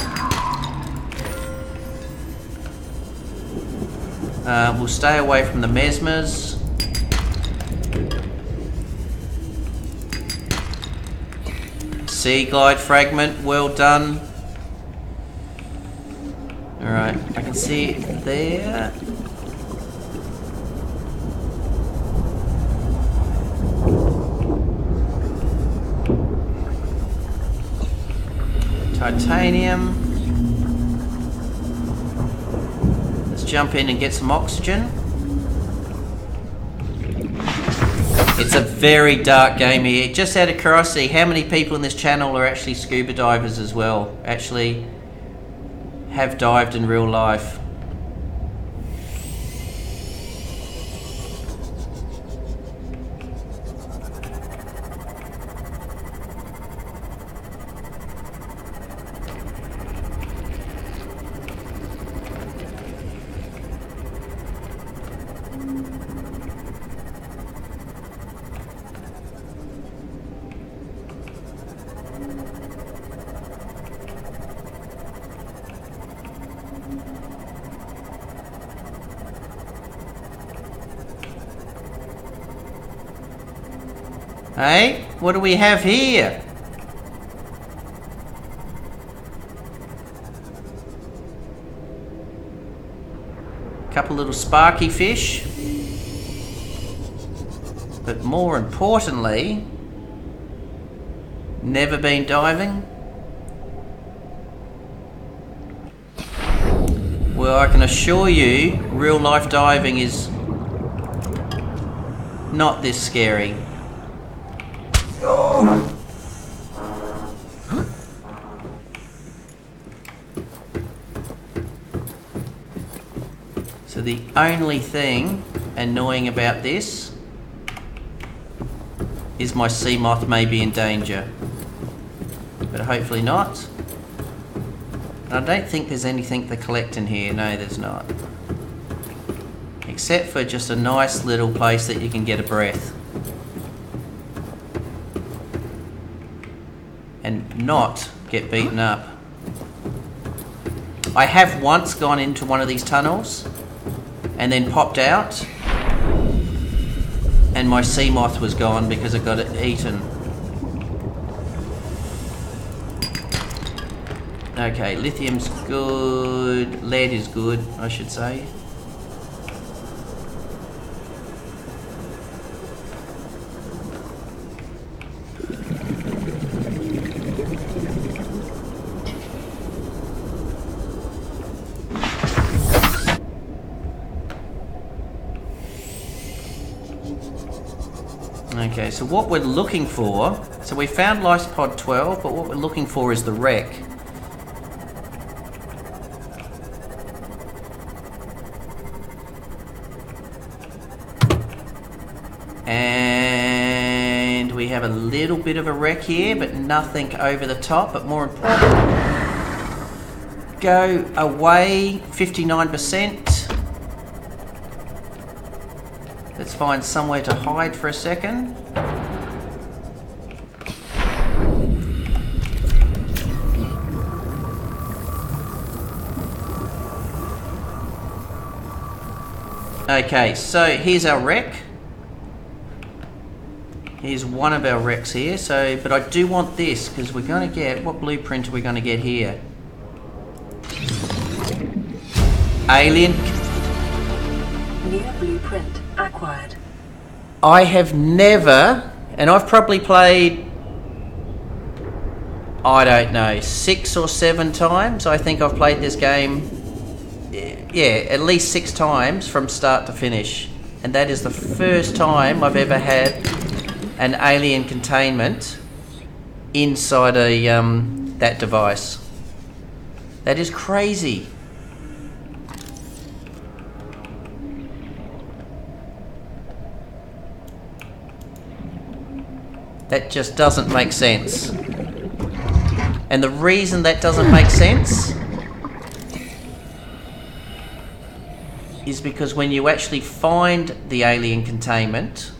We'll stay away from the mesmers. Sea glide fragment, well done. Alright, I can see it there. Titanium. Let's jump in and get some oxygen. It's a very dark game here. Just out of curiosity, how many people in this channel are actually scuba divers as well? Actually have dived in real life? Hey, what do we have here? Couple little sparky fish. But more importantly, never been diving. Well, I can assure you, real life diving is not this scary. So the only thing annoying about this is my sea moth may be in danger, but hopefully not. I don't think there's anything to collect in here. No, there's not. Except for just a nice little place that you can get a breath. And not get beaten up. I have once gone into one of these tunnels and then popped out and my sea moth was gone because it got eaten. Okay, lithium's good, lead is good, I should say. Okay, so what we're looking for, so we found Life Pod 12, but what we're looking for is the wreck. And we have a little bit of a wreck here, but nothing over the top, but more important, go away 59%. Let's find somewhere to hide for a second. Okay, so here's our wreck. Here's one of our wrecks here, so, but I do want this, because we're going to get, what blueprint are we going to get here? Alien. New blueprint acquired. I have never, and I've probably played, I don't know, 6 or 7 times. I think I've played this game, yeah, at least 6 times from start to finish. And that is the first time I've ever had an alien containment inside a that device. That is crazy. That just doesn't make sense. And the reason that doesn't make sense is because when you actually find the alien containment,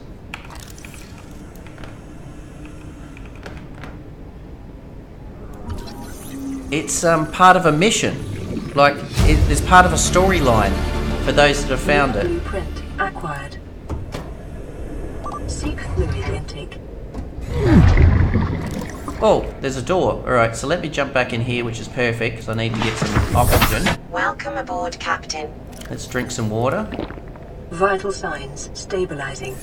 it's part of a mission. Like, there's part of a storyline for those that have found it. Blueprint acquired. Seek fluid intake. Oh, there's a door. Alright, so let me jump back in here, which is perfect, because I need to get some oxygen. Welcome aboard, Captain. Let's drink some water. Vital signs stabilizing.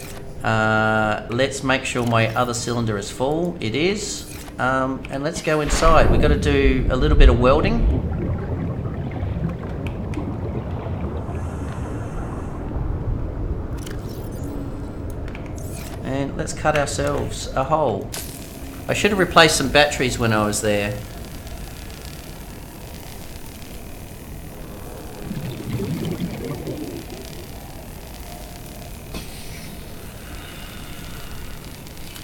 Let's make sure my other cylinder is full. It is. And let's go inside. We've got to do a little bit of welding. And let's cut ourselves a hole. I should have replaced some batteries when I was there.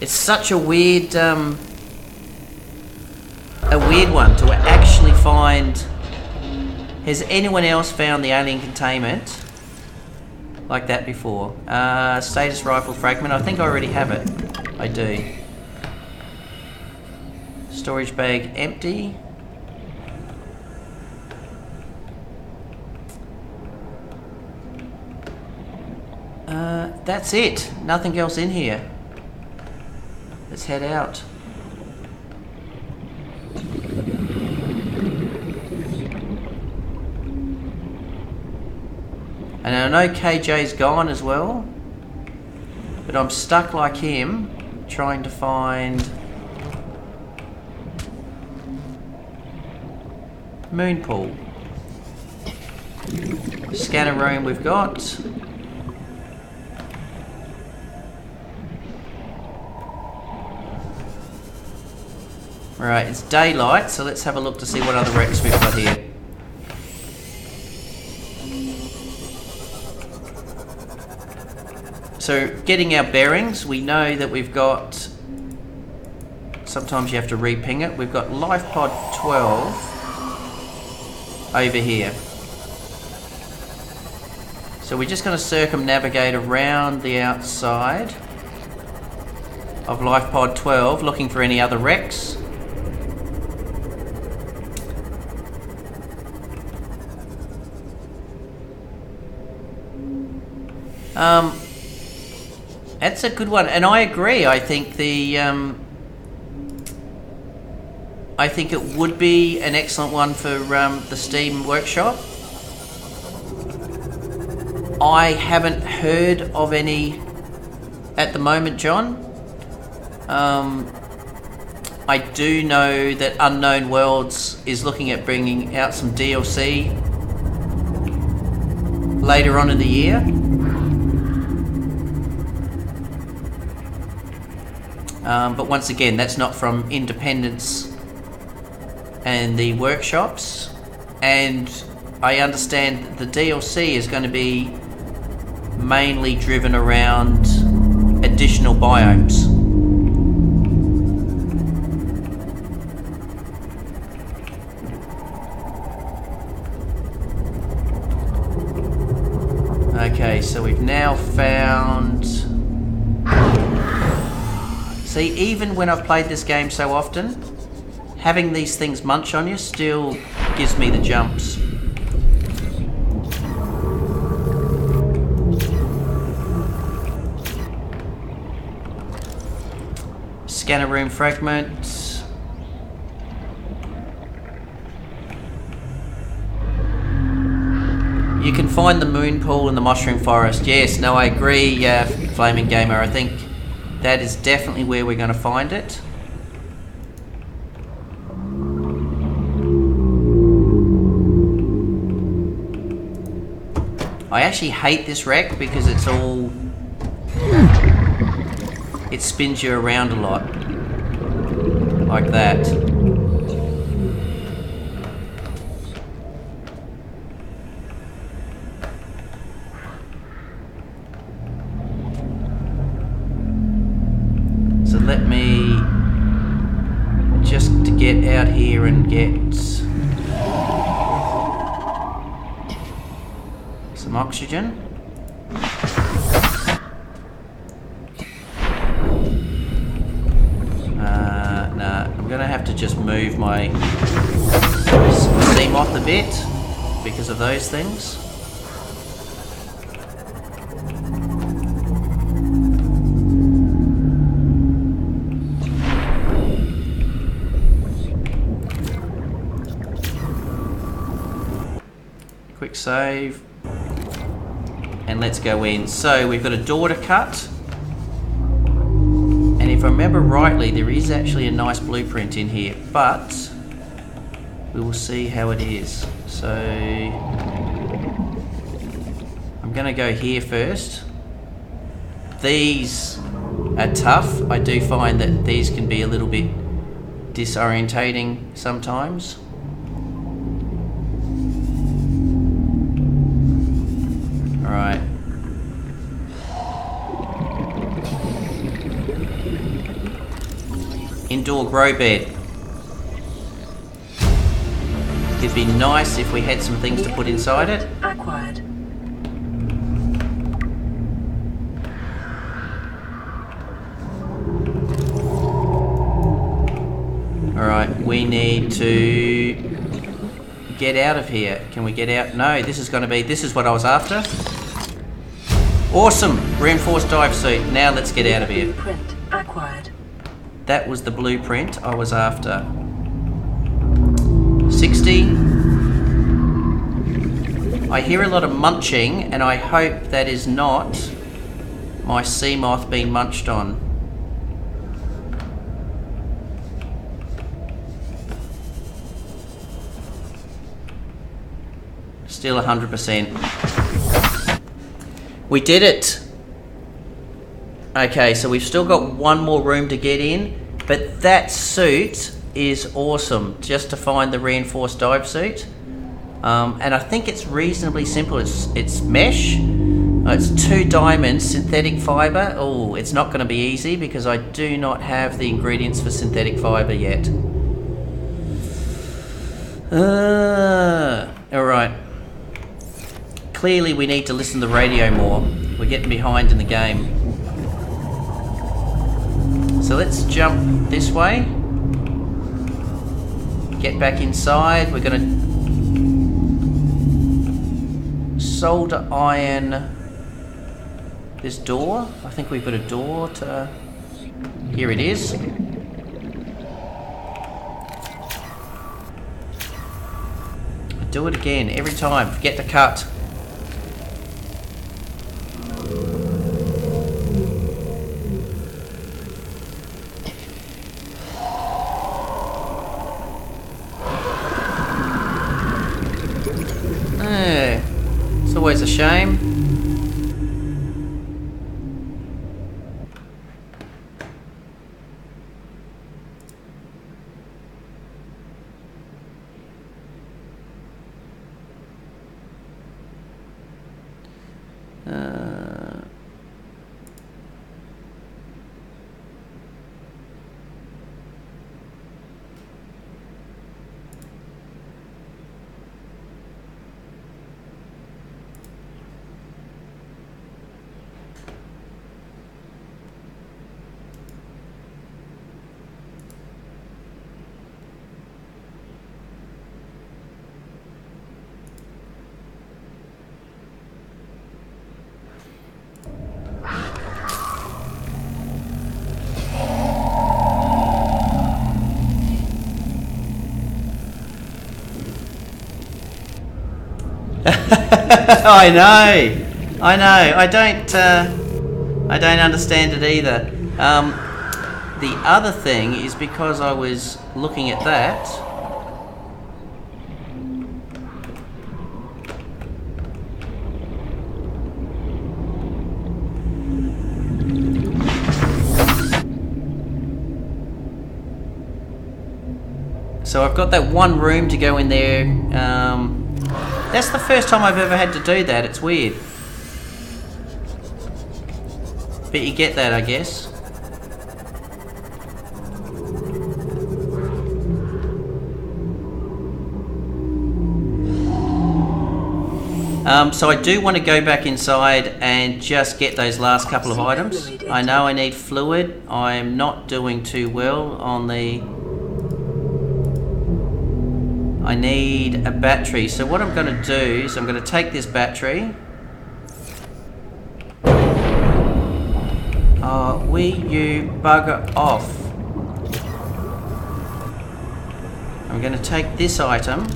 It's such a weird one to actually find. Has anyone else found the alien containment like that before? Status rifle fragment. I think I already have it. I do. Storage bag empty. That's it. Nothing else in here. let's head out. And I know KJ's gone as well, but I'm stuck like him trying to find moon pool. Scanner room we've got. Right, it's daylight, so let's have a look to see what other wrecks we've got here. So, getting our bearings, we know that we've got... Sometimes you have to re-ping it. We've got life pod 12 over here. So we're just going to circumnavigate around the outside of life pod 12, looking for any other wrecks. That's a good one, and I agree. I think I think it would be an excellent one for the Steam workshop. I haven't heard of any at the moment, John. I do know that Unknown Worlds is looking at bringing out some DLC later on in the year. But once again, that's not from Independence and the workshops. And I understand the DLC is going to be mainly driven around additional biomes. Okay, so we've now found... See, even when I've played this game so often, having these things munch on you still gives me the jumps. Scanner room fragment. You can find the moon pool in the mushroom forest. Yes, no, I agree, Flaming Gamer. I think that is definitely where we're going to find it. I actually hate this wreck because it's all... It spins you around a lot. Like that. So let me just to get out here and get some oxygen. I'm gonna have to just move my steam off a bit because of those things. Quick save. And let's go in. So we've got a door to cut. And if I remember rightly, there is actually a nice blueprint in here, but we will see how it is. So I'm going to go here first. These are tough. I do find that these can be a little bit disorientating sometimes. Alright. Indoor grow bed. It'd be nice if we had some things to put inside it. Acquired. Alright, we need to get out of here. Can we get out? No, this is going to be... This is what I was after. Awesome! Reinforced dive suit. Now let's get out of here. Blueprint acquired. That was the blueprint I was after. 60. I hear a lot of munching, and I hope that is not my sea moth being munched on. Still 100%. We did it! Okay, so we've still got one more room to get in, but that suit is awesome, just to find the reinforced dive suit. And I think it's reasonably simple. It's mesh, it's 2 diamonds, synthetic fibre. Oh, it's not going to be easy because I do not have the ingredients for synthetic fibre yet. Alright. Clearly we need to listen to the radio more. We're getting behind in the game. So let's jump this way. Get back inside. We're going to solder iron this door. I think we've got a door to... Here it is. Do it again every time. Forget to cut. It's always a shame. I know. I don't understand it either. The other thing is because I was looking at that. So I've got that one room to go in there. That's the first time I've ever had to do that. It's weird. But you get that, I guess. So I do want to go back inside and just get those last couple of items. I know I need fluid. I'm not doing too well on the... I need a battery. So what I'm going to do is I'm going to take this battery. Will you bugger off? I'm going to take this item,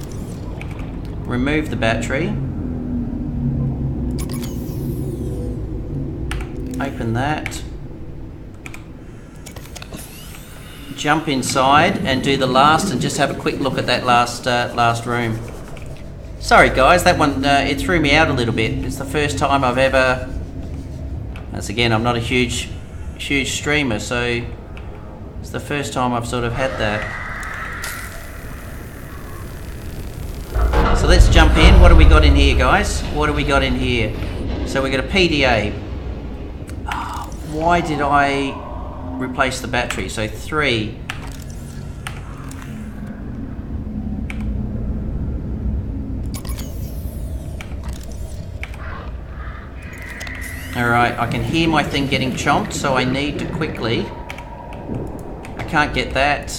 remove the battery, open that, jump inside and do the last and just have a quick look at that last room. Sorry guys, that one, it threw me out a little bit. It's the first time I've ever, once again, I'm not a huge streamer, so it's the first time I've sort of had that. So let's jump in. What do we got in here, guys? What do we got in here? So we got a PDA. Why did I replace the battery? So 3. Alright, I can hear my thing getting chomped, so I need to quickly... I can't get that.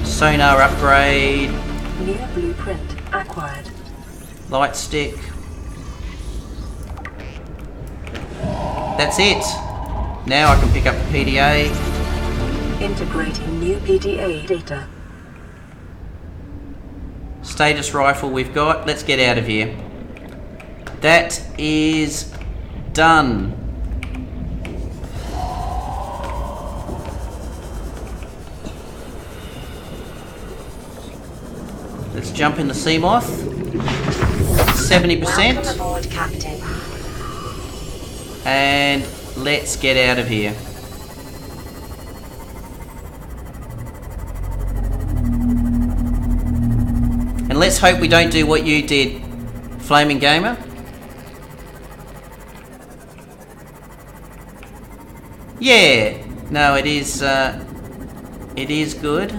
Sonar upgrade. Near blueprint acquired. Light stick. That's it. Now I can pick up the PDA. Integrating new PDA data. Status rifle we've got. Let's get out of here. That is done. Let's jump in the Seamoth. 70%. Welcome aboard, Captain. And let's get out of here. And let's hope we don't do what you did, Flaming Gamer. Yeah, no, it is good.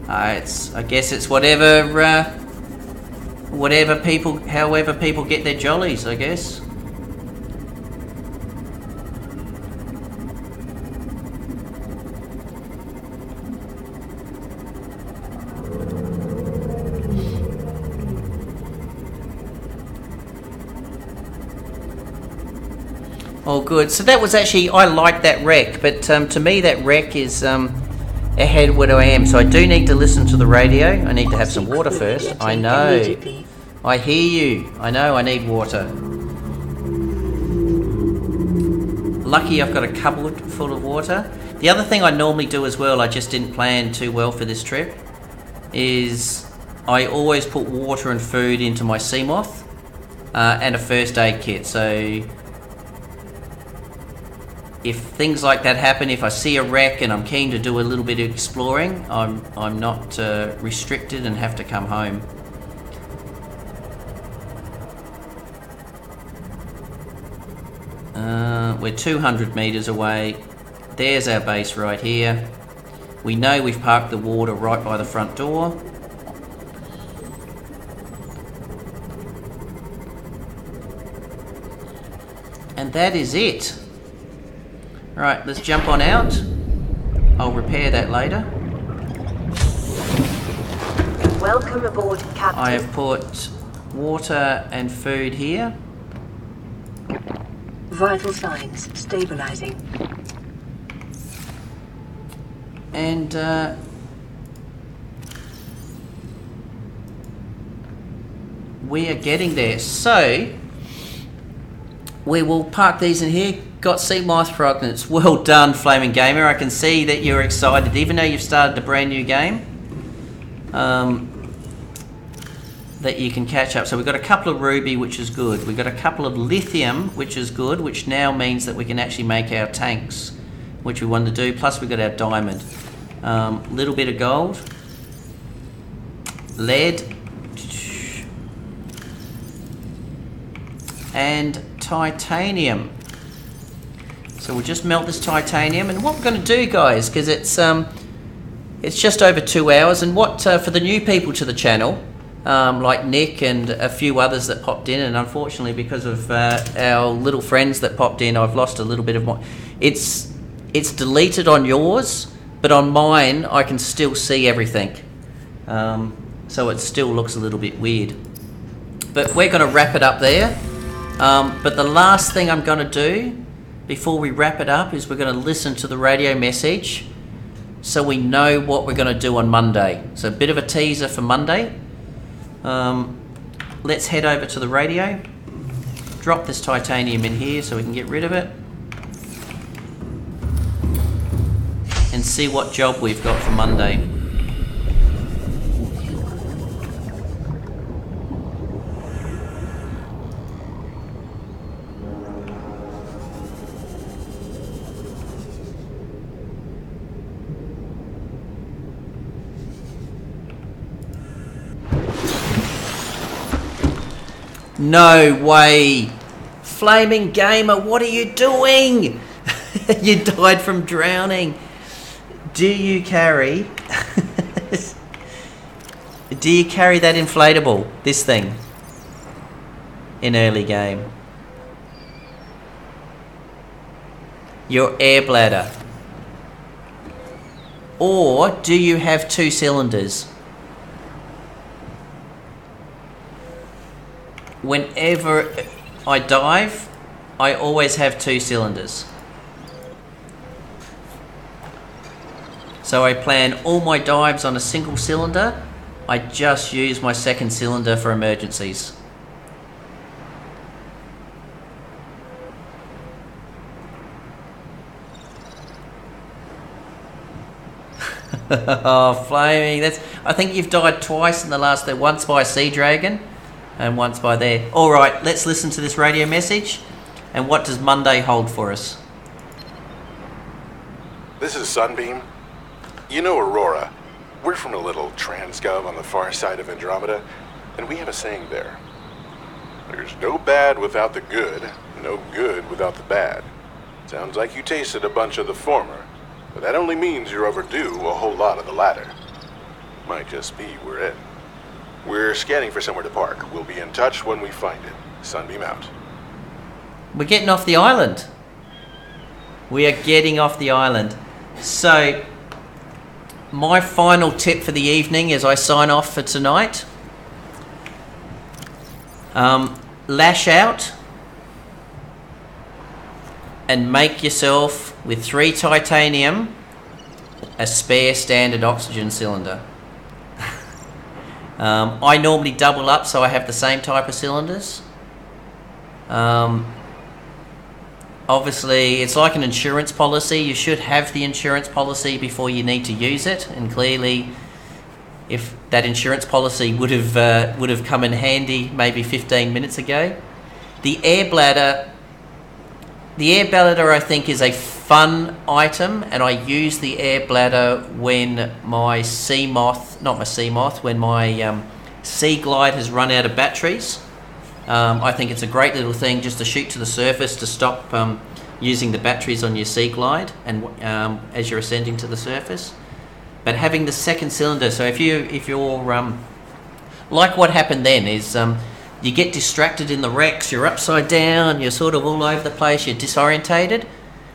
I guess it's however people get their jollies, I guess. Oh, good. So that was actually, I like that wreck, but to me that wreck is ahead where I am. So I do need to listen to the radio. I need to have some water first. I know. I hear you. I know I need water. Lucky I've got a cupboard full of water. The other thing I normally do as well, I just didn't plan too well for this trip, is I always put water and food into my Seamoth and a first aid kit. So if things like that happen, if I see a wreck and I'm keen to do a little bit of exploring, I'm not restricted and have to come home. We're 200 meters away. There's our base right here. We know we've parked the water right by the front door. And that is it. Right, let's jump on out. I'll repair that later. Welcome aboard, Captain. I have put water and food here. Vital signs stabilizing. And we are getting there. So we will park these in here. Got Seamoth fragments. Well done, Flaming Gamer. I can see that you're excited, even though you've started a brand new game, that you can catch up. So we've got a couple of ruby, which is good. We've got a couple of lithium, which is good, which now means that we can actually make our tanks, which we wanted to do. Plus we've got our diamond. Little bit of gold. Lead. And titanium. So we'll just melt this titanium, and what we're going to do, guys, because it's just over 2 hours, and what for the new people to the channel, like Nick and a few others that popped in, and unfortunately because of our little friends that popped in, I've lost a little bit of my. It's deleted on yours, but on mine I can still see everything, so it still looks a little bit weird. But we're going to wrap it up there. But the last thing I'm going to do before we wrap it up is we're going to listen to the radio message so we know what we're going to do on Monday. So a bit of a teaser for Monday. Let's head over to the radio, drop this titanium in here so we can get rid of it, and see what job we've got for Monday. No way! Flaming Gamer, what are you doing? You died from drowning. Do you carry... Do you carry that inflatable, this thing, in early game? Your air bladder. Or do you have 2 cylinders? whenever I dive, I always have 2 cylinders. So I plan all my dives on a single cylinder. I just use my second cylinder for emergencies. Oh, Flaming, I think you've died twice in the last, once by a sea dragon and once by there. Alright, let's listen to this radio message. And what does Monday hold for us? This is Sunbeam. You know Aurora. We're from a little transgov on the far side of Andromeda, and we have a saying there. There's no bad without the good, no good without the bad. Sounds like you tasted a bunch of the former, but that only means you're overdue a whole lot of the latter. Might just be we're in. We're scanning for somewhere to park. We'll be in touch when we find it. Sunbeam out. We're getting off the island. We are getting off the island. So, my final tip for the evening as I sign off for tonight. Lash out and make yourself, with 3 titanium, a spare standard oxygen cylinder. I normally double up so I have the same type of cylinders. Obviously, it's like an insurance policy. You should have the insurance policy before you need to use it. And clearly, if that insurance policy would have come in handy maybe 15 minutes ago. The air bladder, I think, is a fun item, and I use the air bladder when my sea glide has run out of batteries. I think it's a great little thing just to shoot to the surface to stop using the batteries on your sea glide and as you're ascending to the surface. But having the second cylinder, so if you're like what happened then is you get distracted in the wrecks, you're upside down, you're sort of all over the place, you're disorientated,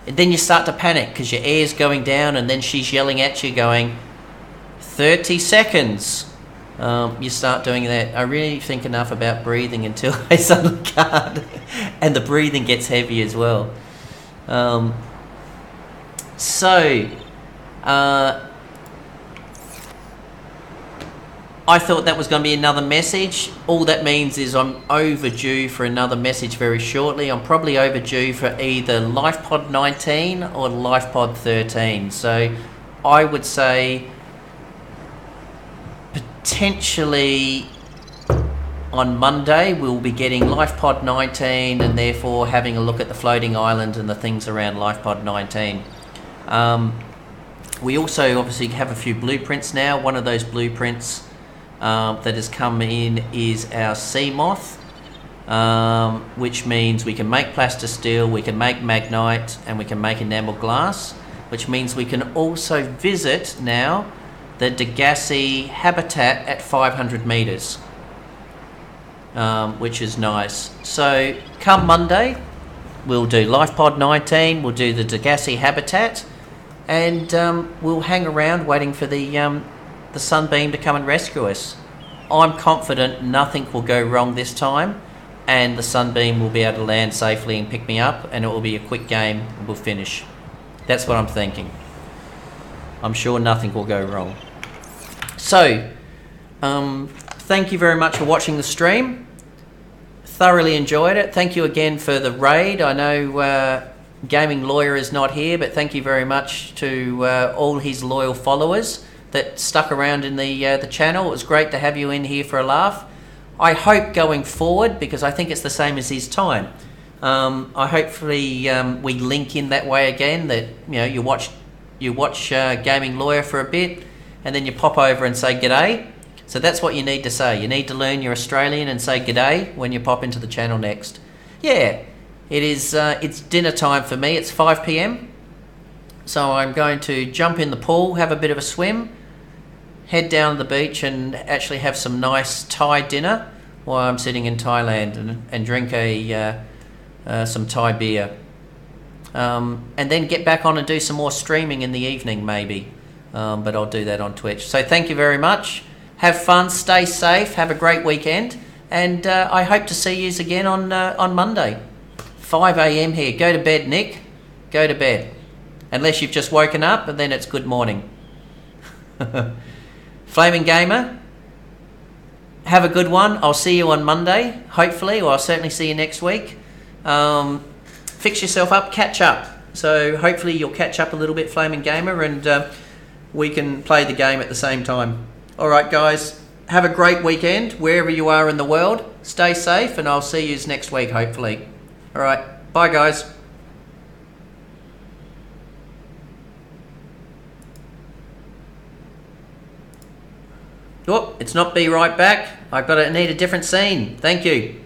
and then you start to panic because your air's going down, and then she's yelling at you going 30 seconds. You start doing that. I really think enough about breathing until I suddenly can't, and the breathing gets heavy as well. I thought that was going to be another message. All that means is I'm overdue for another message very shortly. I'm probably overdue for either LifePod 19 or LifePod 13. So I would say potentially on Monday we'll be getting LifePod 19 and therefore having a look at the floating island and the things around LifePod 19. We also obviously have a few blueprints now. One of those blueprints that has come in is our sea moth, which means we can make plastisteel, we can make magnite, and we can make enamel glass, which means we can also visit now the Degassi habitat at 500 meters, which is nice. So come Monday, we'll do LifePod 19, we'll do the Degassi habitat, and we'll hang around waiting for the Sunbeam to come and rescue us. I'm confident nothing will go wrong this time, and the Sunbeam will be able to land safely and pick me up, and it will be a quick game and we'll finish. That's what I'm thinking. I'm sure nothing will go wrong. So, thank you very much for watching the stream. Thoroughly enjoyed it. Thank you again for the raid. I know Gaming Lawyer is not here, but thank you very much to all his loyal followers that stuck around in the channel. It was great to have you in here for a laugh. I hope going forward, because I think it's the same as his time, I hopefully we link in that way again, that you watch Gaming Lawyer for a bit and then you pop over and say g'day. So that's what you need to say. You need to learn your Australian and say g'day when you pop into the channel next. Yeah, it is. It's dinner time for me. It's 5 p.m. So I'm going to jump in the pool, have a bit of a swim, head down to the beach and actually have some nice Thai dinner while I'm sitting in Thailand and drink some Thai beer. And then get back on and do some more streaming in the evening maybe. But I'll do that on Twitch. So thank you very much. Have fun, stay safe, have a great weekend, And I hope to see you again on Monday. 5 a.m. here. Go to bed, Nick. Go to bed. Unless you've just woken up, and then it's good morning. Flaming Gamer, have a good one. I'll see you on Monday, hopefully, or I'll certainly see you next week. Fix yourself up, catch up. So hopefully you'll catch up a little bit, Flaming Gamer, and we can play the game at the same time. All right, guys. Have a great weekend wherever you are in the world. Stay safe, and I'll see you next week, hopefully. All right. Bye, guys. Oh, it's not be right back. I need a different scene. Thank you.